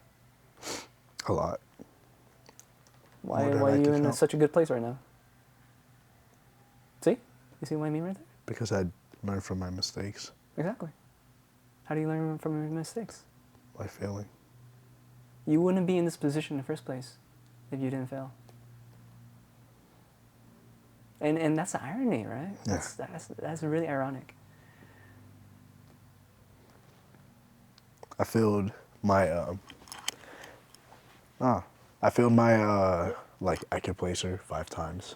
A lot. Why More than are I you can in count. such a good place right now? See? You see what I mean right there? Because I learn from my mistakes Exactly. How do you learn from your mistakes? by failing. You wouldn't be in this position in the first place if you didn't fail. And that's the irony, right? Yeah. That's really ironic. I failed my like acuplacer 5 times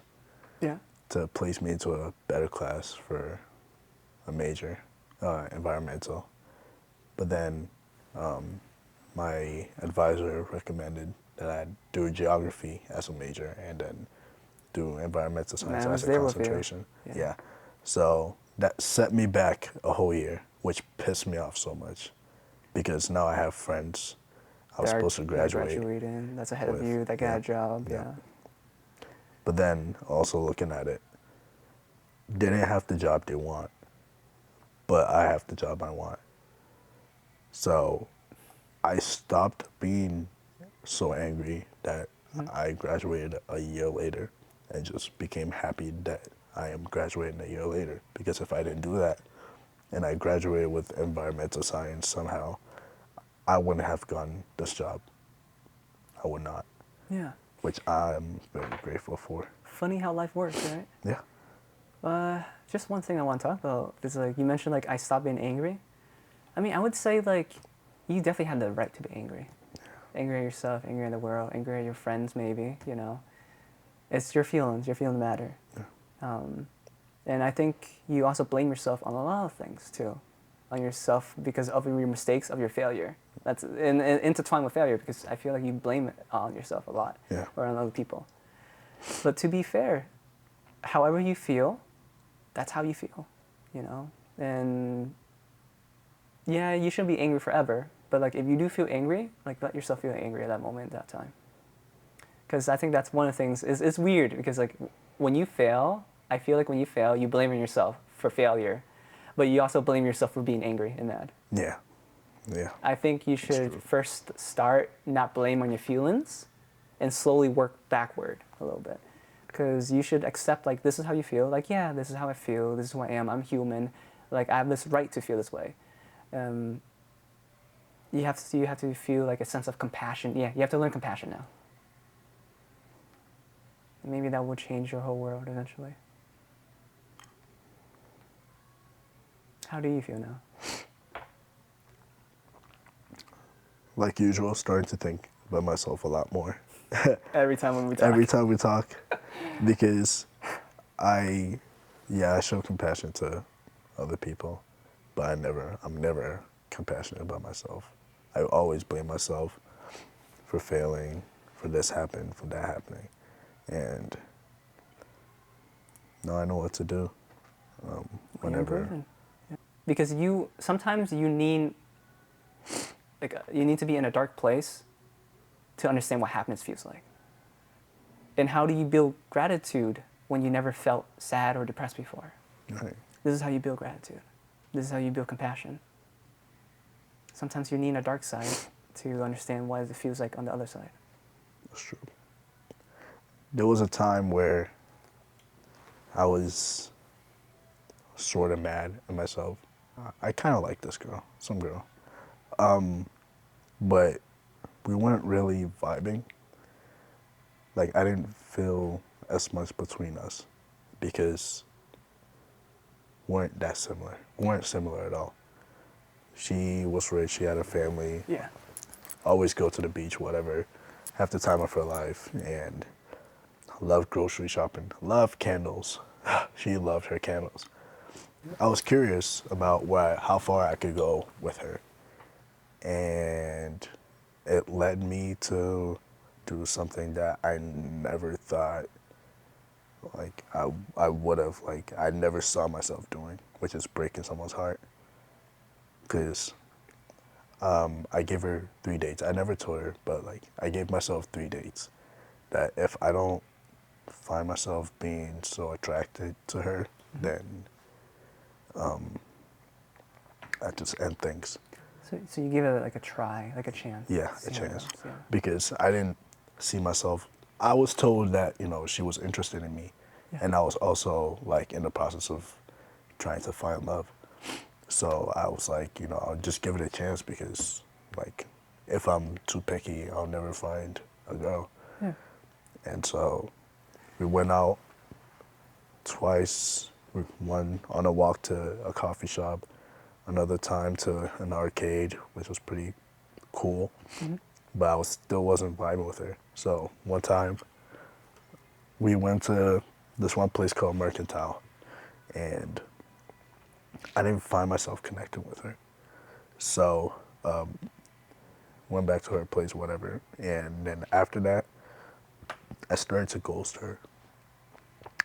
Yeah. to place me into a better class for a major, environmental. But then my advisor recommended that I do geography as a major and then do environmental science I was as a there with you. concentration. Yeah. Yeah. So that set me back a whole year, which pissed me off so much because now I have friends I was supposed to graduate. Graduating, that's ahead of with. you, that got a job, Yeah. yeah. But then also looking at it, they didn't have the job they want, but I have the job I want. So I stopped being so angry that I graduated a year later and just became happy that I am graduating a year later. Because if I didn't do that and I graduated with environmental science somehow, I wouldn't have gotten this job. I would not. Yeah. Which I'm very grateful for. Funny how life works, right? Yeah. Just one thing I want to talk about is like you mentioned like I stopped being angry. I mean, I would say like you definitely have the right to be angry. Angry at yourself, angry at the world, angry at your friends maybe, you know. It's your feelings matter. Yeah. And I think you also blame yourself on a lot of things too. On yourself because of your mistakes, of your failure. That's intertwined with failure because I feel like you blame it on yourself a lot. Yeah. Or on other people. But to be fair, however you feel, that's how you feel, you know? And yeah, you shouldn't be angry forever, but like if you do feel angry, like let yourself feel angry at that moment, at that time. Because I think that's one of the things, it's weird because like when you fail, I feel like when you fail, you blame yourself for failure, but you also blame yourself for being angry and mad. Yeah. Yeah. I think you should first start not blame on your feelings and slowly work backward a little bit. Because you should accept like this is how you feel, like yeah, this is how I feel, this is who I am, I'm human, like I have this right to feel this way. You have to feel like a sense of compassion. Yeah, you have to learn compassion now. Maybe that will change your whole world eventually. How do you feel now? Like usual, starting to think about myself a lot more. Every time when we talk. Every time we talk, because I show compassion to other people, but I'm never compassionate about myself. I always blame myself for failing, for this happening, for that happening, and now I know what to do. Whenever. Yeah. Because sometimes you need to be in a dark place to understand what happiness feels like. And how do you build gratitude when you never felt sad or depressed before? Right. This is how you build gratitude. This is how you build compassion. Sometimes you need a dark side to understand what it feels like on the other side. That's true. There was a time where I was sort of mad at myself. I kind of like this girl, some girl. But we weren't really vibing. Like, I didn't feel as much between us because we weren't similar at all. She was rich, she had a family. Yeah. Always go to the beach, whatever, half the time of her life, and loved grocery shopping, loved candles. She loved her candles. I was curious about how far I could go with her, and it led me to do something that I never thought like I would have, like I never saw myself doing, which is breaking someone's heart. Because I gave her 3 dates. I never told her, but like I gave myself 3 dates. That if I don't find myself being so attracted to her, then I just end things. So you give it like a try, like a chance. Yeah, a chance. Yeah. Because I didn't see myself. I was told that she was interested in me, and I was also like in the process of trying to find love. So I was like, I'll just give it a chance because, like, if I'm too picky, I'll never find a girl. Yeah. And so we went out twice. One on a walk to a coffee shop, another time to an arcade, which was pretty cool. Mm-hmm. But I still wasn't vibing with her. So one time we went to this one place called Mercantile, and I didn't find myself connecting with her. So went back to her place, whatever. And then after that, I started to ghost her,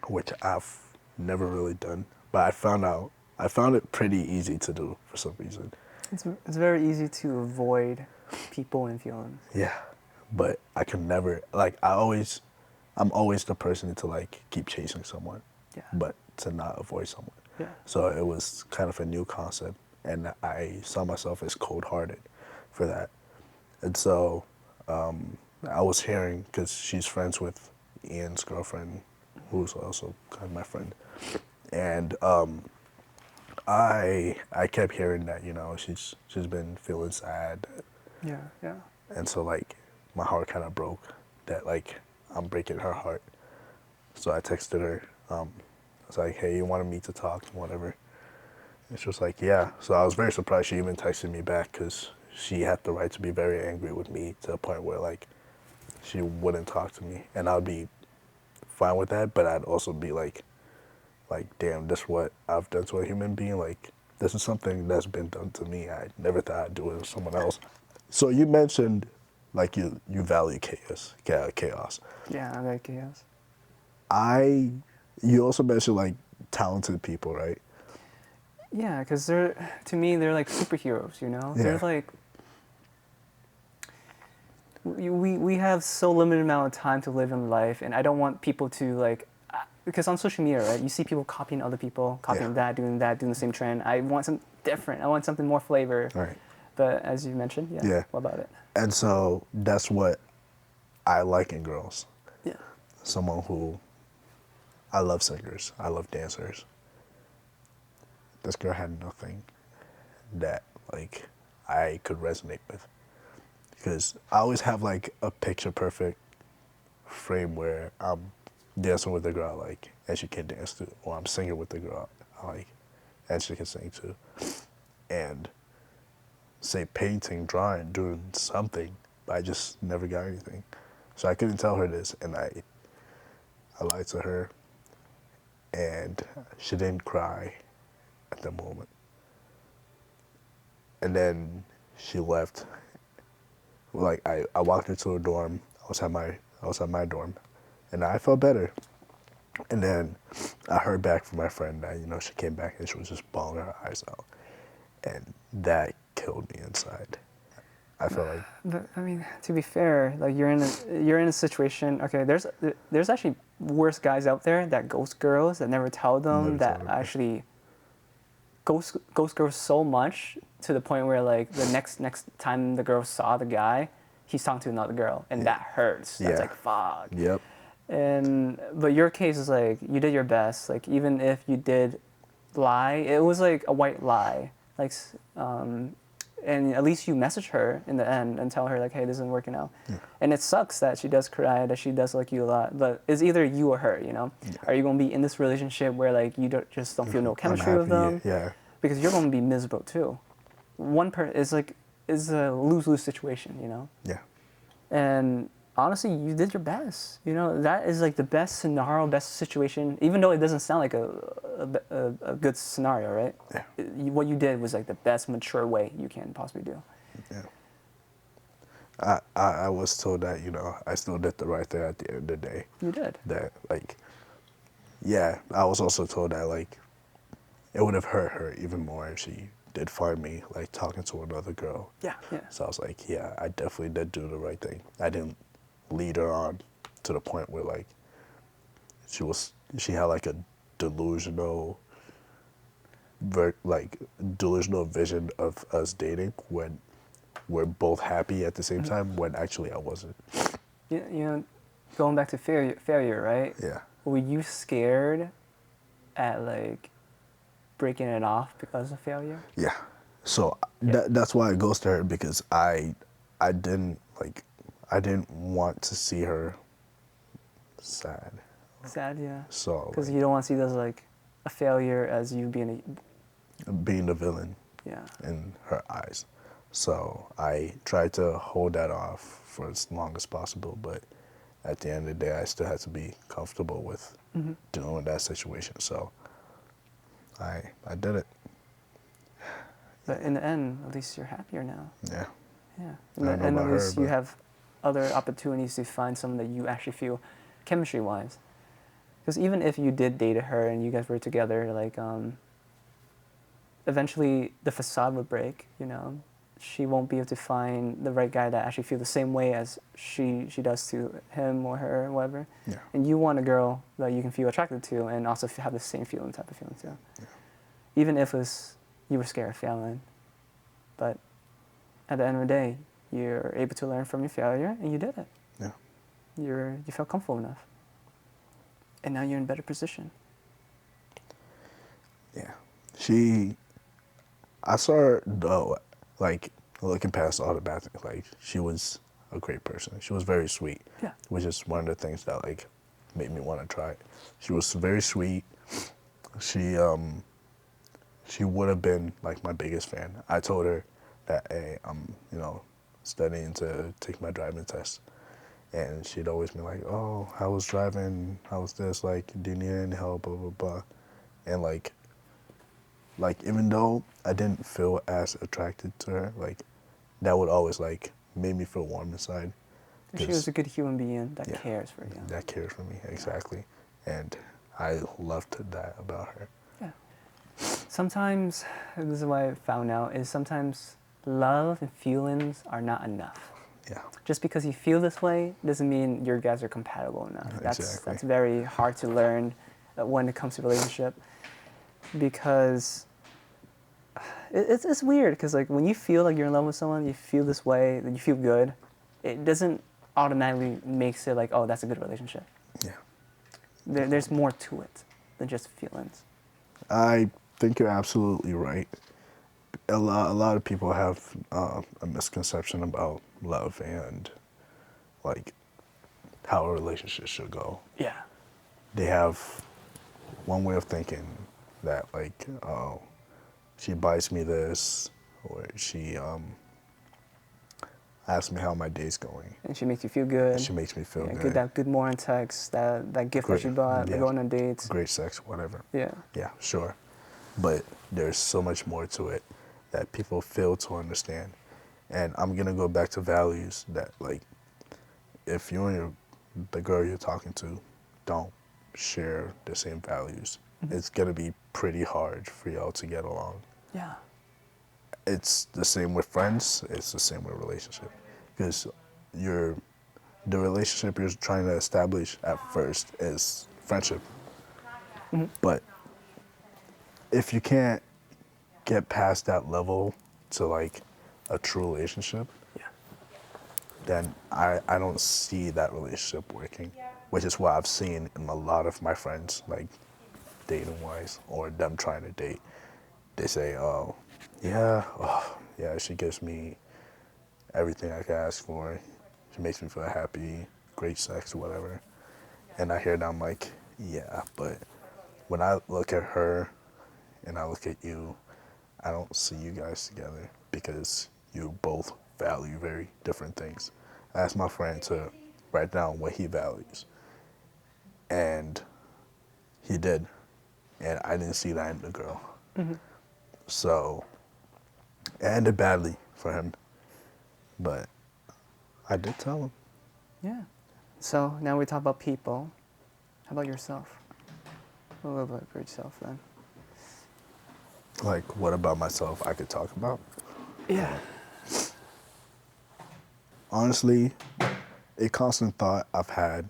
which I've never really done. But I found it pretty easy to do for some reason. It's very easy to avoid people and feelings. Yeah, but I can never, like, I'm always the person to, like, keep chasing someone, but to not avoid someone. Yeah. So it was kind of a new concept, and I saw myself as cold-hearted for that. And so I was hearing, because she's friends with Ian's girlfriend, who's also kind of my friend, and I kept hearing that, you know, she's been feeling sad, Yeah, yeah. and so like my heart kind of broke that like I'm breaking her heart. So I texted her. I was like, hey, you wanted me to talk, whatever. And she was like, yeah. So I was very surprised she even texted me back, because she had the right to be very angry with me to the point where like she wouldn't talk to me, and I'd be fine with that, but I'd also be like, damn, this is what I've done to a human being. Like, this is something that's been done to me. I never thought I'd do it to someone else. So you mentioned like you value chaos. Yeah, I like chaos. You also mentioned like talented people, right? Yeah, because to me, they're like superheroes, you know? They're Yeah. like, we have so limited amount of time to live in life, and I don't want people to like, because on social media, right, you see people copying other people, copying Yeah. that, doing the same trend. I want something different. I want something more flavor. Right. But as you mentioned, yeah, Yeah. what about it? And so that's what I like in girls. Yeah. Someone who, I love singers, I love dancers. This girl had nothing that like I could resonate with, because I always have like a picture perfect frame where I'm dancing with a girl I like and she can dance too, or I'm singing with the girl I like and she can sing too. And say painting, drawing, doing something, but I just never got anything. So I couldn't tell her this, and I lied to her, and she didn't cry at the moment. And then she left. Like I walked her to her dorm. I was at my dorm, and I felt better. And then I heard back from my friend that, you know, she came back and she was just bawling her eyes out, and that killed me inside. I felt like, But I mean, to be fair, like you're in a situation. Okay, there's actually worse guys out there that ghost girls that never tell them, Never tell that them. actually ghost girls so much to the point where like the next time the girl saw the guy, he's talking to another girl, and that hurts. That's Yeah. like fuck. yep, But your case is like you did your best. Like even if you did lie, it was like a white lie. Like and at least you message her in the end and tell her like, hey, this isn't working out. Yeah. And it sucks that she does cry, that she does like you a lot, but it's either you or her, you know? Yeah. Are you going to be in this relationship where like you just don't feel no chemistry with them? Unhappy, yeah. Because you're going to be miserable too. Is a lose-lose situation, you know? Yeah. And honestly, you did your best. You know, that is like the best scenario, best situation, even though it doesn't sound like a good scenario, right? Yeah. What you did was like the best mature way you can possibly do. Yeah. I was told that, you know, I still did the right thing at the end of the day. You did. That, like, yeah, I was also told that, like, it would have hurt her even more if she did find me, like, talking to another girl. Yeah, yeah. So I was like, yeah, I definitely did do the right thing. I didn't lead her on to the point where, like, she had, like, a delusional vision of us dating when we're both happy at the same time, when actually I wasn't. You know, going back to failure, right? Yeah. Were you scared at like breaking it off because of failure? Yeah. So that's why it goes to her, because I didn't want to see her sad. Sad, yeah. So Because like, you don't want to see this as like a failure as you being being the villain yeah. in her eyes. So I tried to hold that off for as long as possible, but at the end of the day, I still had to be comfortable with dealing with that situation. So I did it. But in the end, at least you're happier now. Yeah. Yeah. I don't know And about at least her, you but- have other opportunities to find someone that you actually feel chemistry-wise. Because even if you did date her and you guys were together, like, eventually the facade would break, you know? She won't be able to find the right guy that actually feels the same way as she does to him or her or whatever. Yeah. And you want a girl that you can feel attracted to and also have the same type of feeling too. Yeah. Even if you were scared of failing. But at the end of the day, you're able to learn from your failure and you did it. Yeah. you felt comfortable enough, and now you're in a better position. Yeah. I saw her, though, like, looking past all the bad things, like, she was a great person. She was very sweet. Yeah. Which is one of the things that, like, made me want to try it. She was very sweet. She would have been, like, my biggest fan. I told her that, hey, I'm, studying to take my driving test. And she'd always be like, oh, how was driving? How was this? Like, do you need any help? Blah, blah, blah. And, like, even though I didn't feel as attracted to her, like, that would always, like, make me feel warm inside. She was a good human being that Yeah, cares for you. that cares for me, exactly. And I loved that about her. Yeah. Sometimes, this is what I found out, is sometimes love and feelings are not enough. Yeah. Just because you feel this way doesn't mean your guys are compatible enough. Exactly. That's very hard to learn when it comes to relationship, because it's weird, because like when you feel like you're in love with someone, you feel this way, that you feel good, it doesn't automatically makes it like, oh, that's a good relationship. Yeah. There's more to it than just feelings. I think you're absolutely right. A lot of people have a misconception about love and, like, how a relationship should go. Yeah. They have one way of thinking that, like, oh, she buys me this, or she asks me how my day's going. And she makes you feel good. She makes me feel Yeah, good. That good morning text, that gift that she bought, yeah. going on dates. Great sex, whatever. Yeah. Yeah, sure. But there's so much more to it that people fail to understand. And I'm going to go back to values that, like, if you and the girl you're talking to don't share the same values, it's going to be pretty hard for y'all to get along. Yeah. It's the same with friends. It's the same with relationship. Because the relationship you're trying to establish at first is friendship. But if you can't get past that level to, like, a true relationship, Yeah. then I don't see that relationship working, which is what I've seen in a lot of my friends, like, dating-wise, or them trying to date. They say, oh, yeah, she gives me everything I can ask for. She makes me feel happy, great sex, whatever. And I hear that, I'm like, yeah, but when I look at her and I look at you, I don't see you guys together because you both value very different things. I asked my friend to write down what he values, and he did, and I didn't see that in the girl. So it ended badly for him, but I did tell him. Yeah. So now we talk about people. How about yourself? A little bit about yourself then. Like, what about myself I could talk about? Yeah. Honestly, a constant thought I've had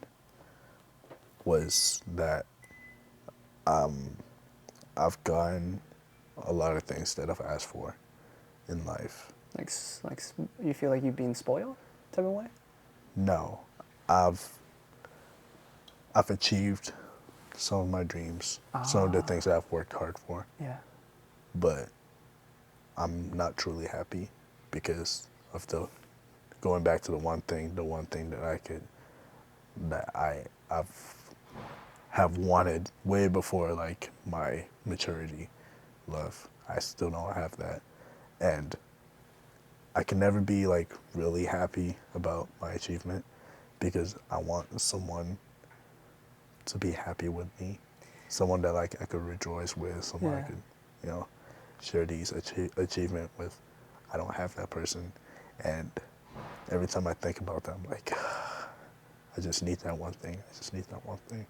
was that I've gotten a lot of things that I've asked for in life. Like you feel like you've been spoiled type of way? No, I've achieved some of my dreams, some of the things that I've worked hard for, Yeah. but I'm not truly happy because of going back to the one thing that I've have wanted way before, like, my maturity, love. I still don't have that, and I can never be, like, really happy about my achievement because I want someone to be happy with me, someone that, like, I could rejoice with, someone I Yeah. could, share these achievement with. I don't have that person, and every time I think about them, I'm like, I just need that one thing. I just need that one thing.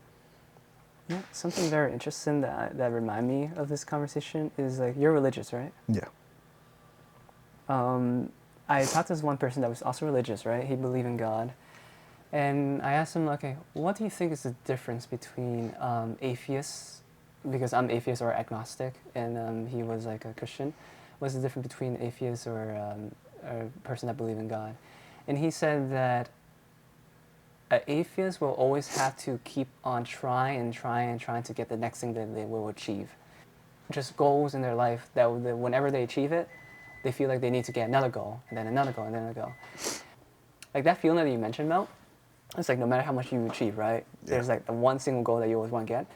Yeah. Something very interesting that remind me of this conversation is, like, you're religious, right? Yeah. I talked to this one person that was also religious, right? He believed in God. And I asked him, okay, what do you think is the difference between atheists, because I'm atheist or agnostic, and he was like a Christian. What's the difference between atheists or a person that believes in God? And he said that an atheist will always have to keep on trying to get the next thing that they will achieve. Just goals in their life that whenever they achieve it, they feel like they need to get another goal, and then another goal, and then another goal. Like that feeling that you mentioned, Mel, it's like no matter how much you achieve, right? Yeah. There's like the one single goal that you always want to get.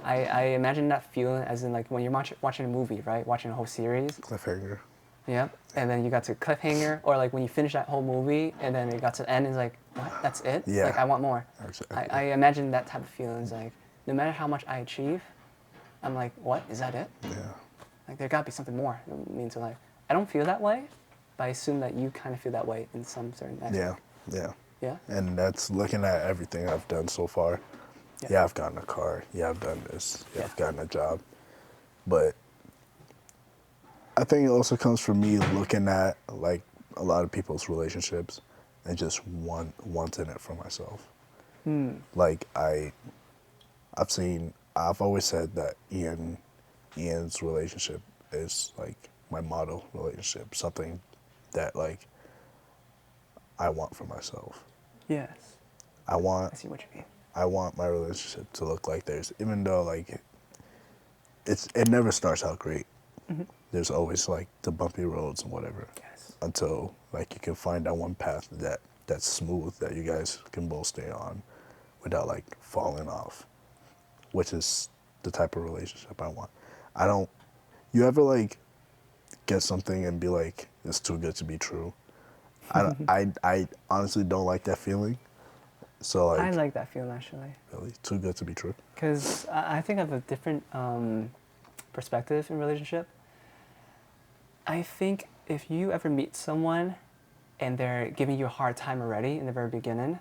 I imagine that feeling as in like when you're watching a movie, right? Watching a whole series. Cliffhanger. Yeah. And then you got to cliffhanger, or like when you finish that whole movie and then it got to the end, it's like, what? That's it? Yeah. Like I want more. Exactly. I imagine that type of feeling is like, no matter how much I achieve, I'm like, what? Is that it? Yeah. Like there gotta be something more to life. I don't feel that way, but I assume that you kind of feel that way in some certain aspect. Yeah. Yeah. Yeah? And that's looking at everything I've done so far. Yeah, I've gotten a car. Yeah, I've done this. Yeah, I've gotten a job. But I think it also comes from me looking at like a lot of people's relationships and just wanting it for myself. Like I've always said that Ian's relationship is like my model relationship, something that like I want for myself. Yes. I see what you mean. I want my relationship to look like theirs, even though like it never starts out great. Mm-hmm. There's always like the bumpy roads and whatever. Yes. Until like you can find that one path that's smooth that you guys can both stay on without like falling off, which is the type of relationship I want. You ever like get something and be like, it's too good to be true? I honestly don't like that feeling. So like, I like that feeling actually. Really? Too good to be true? Because I think I have a different perspective in relationship. I think if you ever meet someone and they're giving you a hard time already in the very beginning,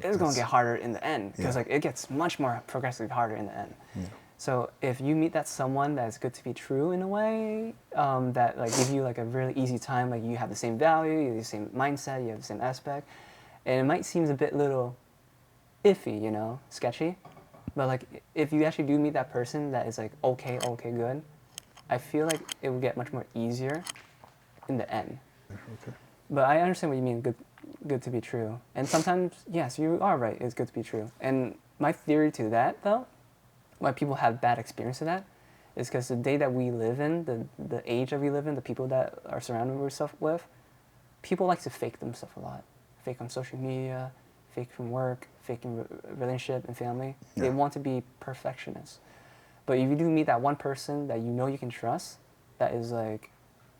it's going to get harder in the end. Because like it gets much more progressively harder in the end. Yeah. So if you meet that someone that's good to be true in a way, that like give you like a really easy time, like you have the same value, you have the same mindset, you have the same aspect, and it might seem a bit little iffy, you know, sketchy, but like if you actually do meet that person that is like okay, good, I feel like it will get much more easier in the end. Okay. But I understand what you mean, good to be true. And sometimes, yes, you are right, it's good to be true. And my theory to that, though, why people have bad experience with that, is because the day that we live in, the age that we live in, the people that are surrounded ourselves with, people like to fake themselves a lot. Fake on social media, fake from work, fake in relationship and family. Yeah. They want to be perfectionists. But if you do meet that one person that you know you can trust, that is like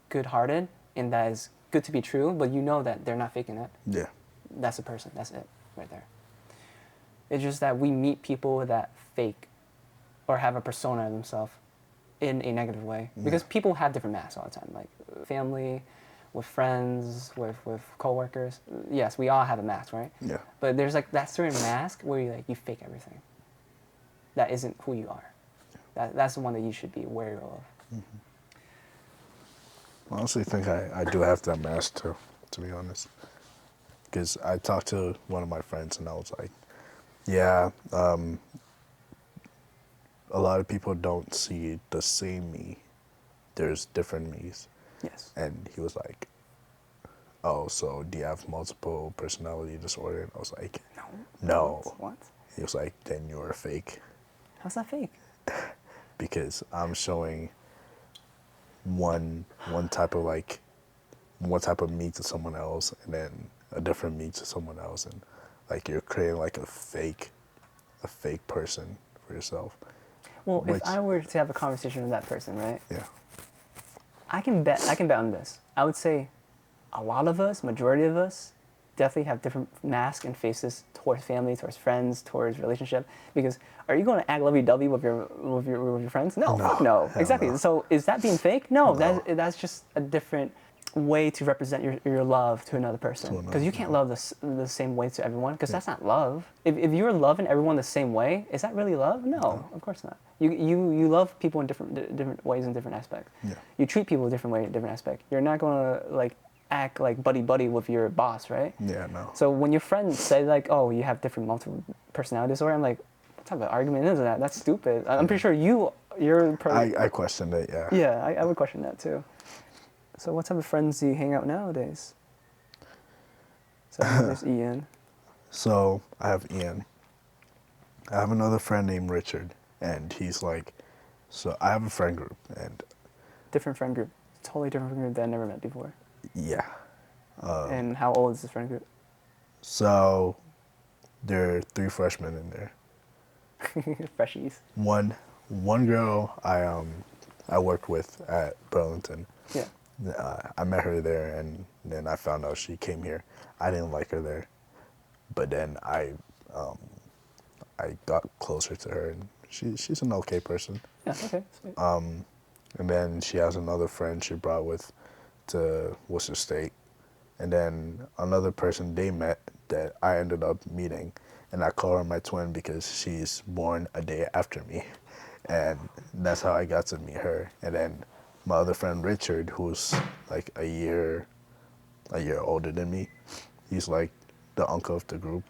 good-hearted and that is good to be true, but you know that they're not faking it. Yeah. That's the person. That's it right there. It's just that we meet people that fake or have a persona of themselves in a negative way. Yeah. Because people have different masks all the time, like family, with friends, with coworkers. Yes, we all have a mask, right? Yeah. But there's like that certain mask where you fake everything. That isn't who you are. That's the one that you should be wary of. Mm-hmm. I honestly think I do have that mask too, to be honest. Because I talked to one of my friends and I was like, yeah, a lot of people don't see the same me. There's different me's. Yes. And he was like, oh, so do you have multiple personality disorder? And I was like, no. What? He was like, then you're a fake. How's that fake? Because I'm showing one type of me to someone else and then a different me to someone else, and like you're creating like a fake person for yourself. Well, if I were to have a conversation with that person, right? Yeah. I can bet on this. I would say a lot of us, majority of us, definitely have different masks and faces towards family, towards friends, towards relationship. Because are you going to act lovey-dovey with your friends? No, fuck no. Exactly. No. So is that being fake? No. That's just a different way to represent your love to another person. Because you can't love the same way to everyone. Because that's not love. If you're loving everyone the same way, is that really love? No, of course not. You love people in different ways and different aspects. Yeah. You treat people a different way in different aspects. You're not going to like act like buddy with your boss, right? Yeah, no. So when your friends say like, oh, you have different multiple personality disorder, I'm like, what type of argument is that? That's stupid. I'm pretty sure you're probably... I questioned it, yeah. Yeah, I would question that too. So what type of friends do you hang out nowadays? So there's Ian. So I have Ian. I have another friend named Richard, and he's like, so I have a friend group, and Different friend group. Totally different friend group that I never met before. yeah. And how old is this friend group? So there are 3 freshmen in there. Freshies. One girl I worked with at Burlington. Yeah. I met her there, and then I found out she came here. I didn't like her there, but then I got closer to her, and she's an okay person. Yeah, okay, sweet. And then she has another friend she brought with to Worcester State, and then another person they met that I ended up meeting, and I call her my twin because she's born a day after me, and that's how I got to meet her. And then my other friend Richard, who's like a year older than me, he's like the uncle of the group,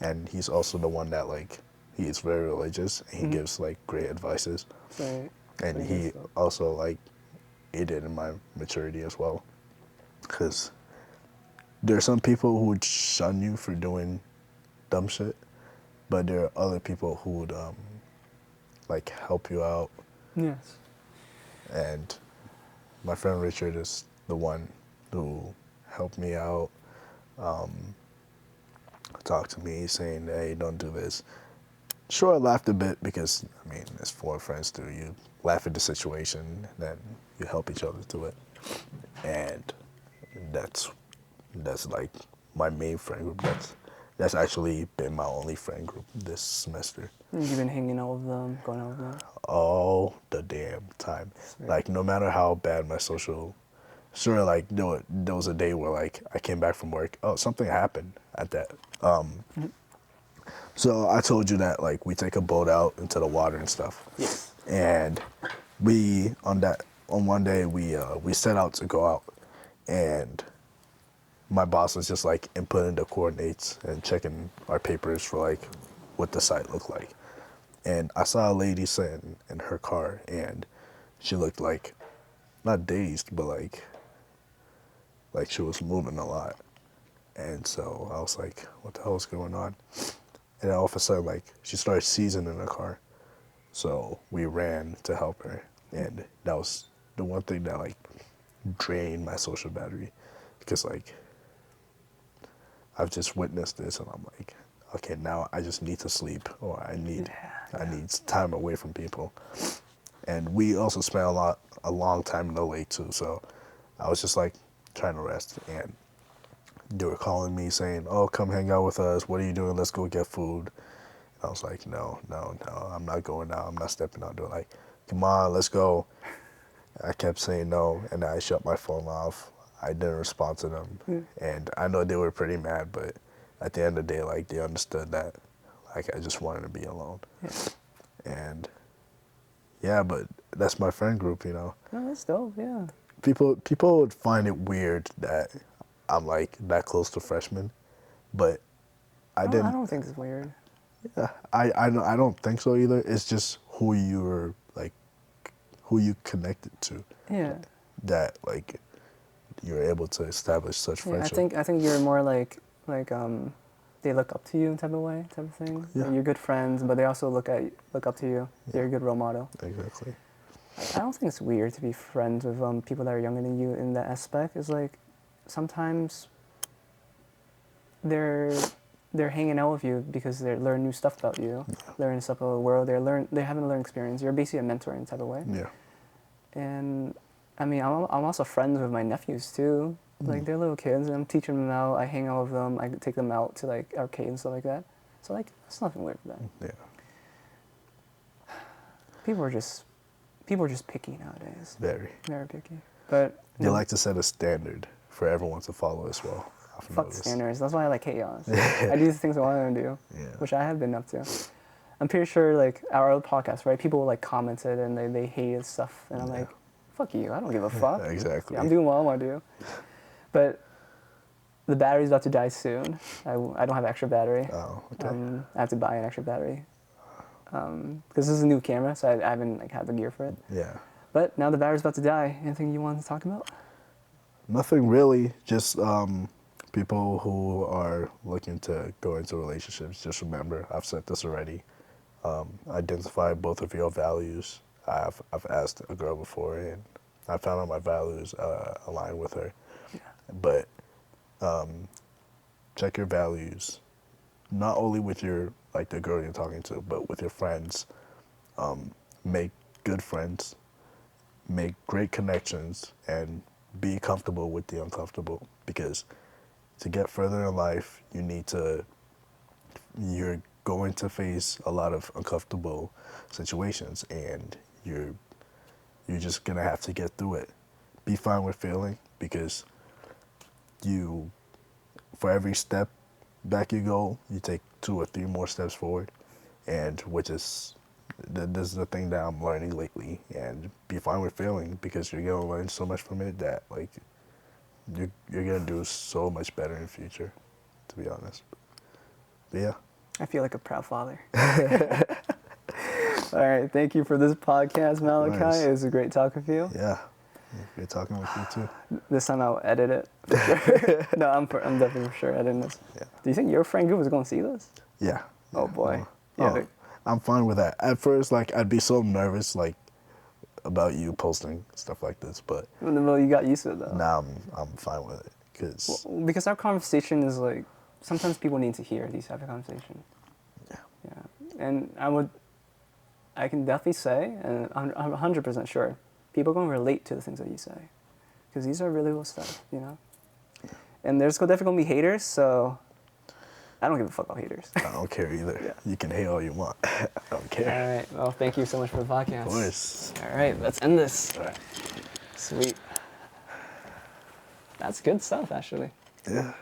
and he's also the one that like he's very religious and he gives like great advices, Right. and Very he good stuff. also like aided in my maturity as well, because there are some people who would shun you for doing dumb shit, but there are other people who would like help you out. Yes. And my friend Richard is the one who helped me out, talked to me saying, hey, don't do this. Sure, I laughed a bit because, I mean, as 4 friends do, you laugh at the situation, then you help each other through it. And that's like my main friend group. That's actually been my only friend group this semester. You've been hanging out with them, going out with them. All the damn time. Sweet. Like, no matter how bad my social, sure, like there was a day where like I came back from work. Oh, something happened at that. So I told you that like we take a boat out into the water and stuff. Yes. And on one day we set out to go out, and my boss was just like inputting the coordinates and checking our papers for like what the site looked like. And I saw a lady sitting in her car, and she looked like not dazed, but like she was moving a lot. And so I was like, what the hell is going on? And then all of a sudden, like, she started seizing in the car. So we ran to help her. And that was the one thing that, like, drained my social battery. Because, like, I've just witnessed this, and I'm like, okay, now I just need to sleep, or I need time away from people. And we also spent a long time in the lake, too. So I was just, like, trying to rest. And they were calling me saying, oh, come hang out with us. What are you doing? Let's go get food. And I was like, no, I'm not going out. I'm not stepping out. They're like, come on, let's go. I kept saying no, and I shut my phone off. I didn't respond to them. And I know they were pretty mad, but at the end of the day, like, they understood that, like, I just wanted to be alone. Yeah. And yeah, but that's my friend group, you know. No, that's dope, yeah. People would find it weird that I'm like that close to freshmen, but I didn't. I don't think it's weird. Yeah, I don't think so either. It's just who you connected to. Yeah. That like you're able to establish such Yeah, friendship. I think you're more like they look up to you type of thing. Yeah. Like, you're good friends, but they also look up to you. Yeah. You're a good role model. Exactly. I don't think it's weird to be friends with people that are younger than you in that aspect. It's like sometimes they're hanging out with you because they learn new stuff about you, learn stuff about the world. They're having a learning experience. You're basically a mentor in type of way. Yeah. And I mean, I'm also friends with my nephews too. Like, they're little kids, and I'm teaching them out. I hang out with them. I take them out to like arcade and stuff like that. So like, it's nothing weird with that. Yeah. People are just picky nowadays. Very. Very picky. But They like to set a standard for everyone to follow as well. I've fuck noticed. standards. That's why I like chaos. I do the things I want to do, Yeah. which I have been up to. I'm pretty sure like our other podcast, right? People like commented and they hated stuff, and I'm like, fuck you. I don't give a fuck. Exactly. Yeah, I'm doing what I want to do. But the battery's about to die soon. I don't have extra battery. Oh, okay. I have to buy an extra battery. Because this is a new camera, so I haven't like had the gear for it. Yeah. But now the battery's about to die. Anything you want to talk about? Nothing really. Just people who are looking to go into relationships, just remember, I've said this already. Identify both of your values. I've asked a girl before, and I found out my values align with her. But check your values, not only with your the girl you're talking to, but with your friends. Make good friends, make great connections, and be comfortable with the uncomfortable. Because to get further in life, you're going to face a lot of uncomfortable situations, and you're just gonna have to get through it. Be fine with failing, because for every step back you go, you take 2 or 3 more steps forward, and this is the thing that I'm learning lately. And be fine with failing, because you're gonna learn so much from it that you're gonna do so much better in the future, to be honest. But yeah. I feel like a proud father. All right, thank you for this podcast, Malachi. Nice. It was a great talking to you. Yeah. Good talking with you too. This time I'll edit it. For sure. No, I'm definitely for sure editing this. Yeah. Do you think your friend group is going to see this? Yeah. Oh boy. Oh, Yeah. I'm fine with that. At first, I'd be so nervous, about you posting stuff like this, but Well, you got used to it though. now I'm fine with it, Because our conversation is sometimes people need to hear these type of conversations. Yeah. Yeah. And I can definitely say, and I'm 100% sure, people are going to relate to the things that you say. Because these are really real stuff, you know? And there's definitely going to be haters, so I don't give a fuck about haters. I don't care either. Yeah. You can hate all you want. I don't care. All right. Well, thank you so much for the podcast. Of course. All right. Let's end this. All right. Sweet. That's good stuff, actually. Yeah.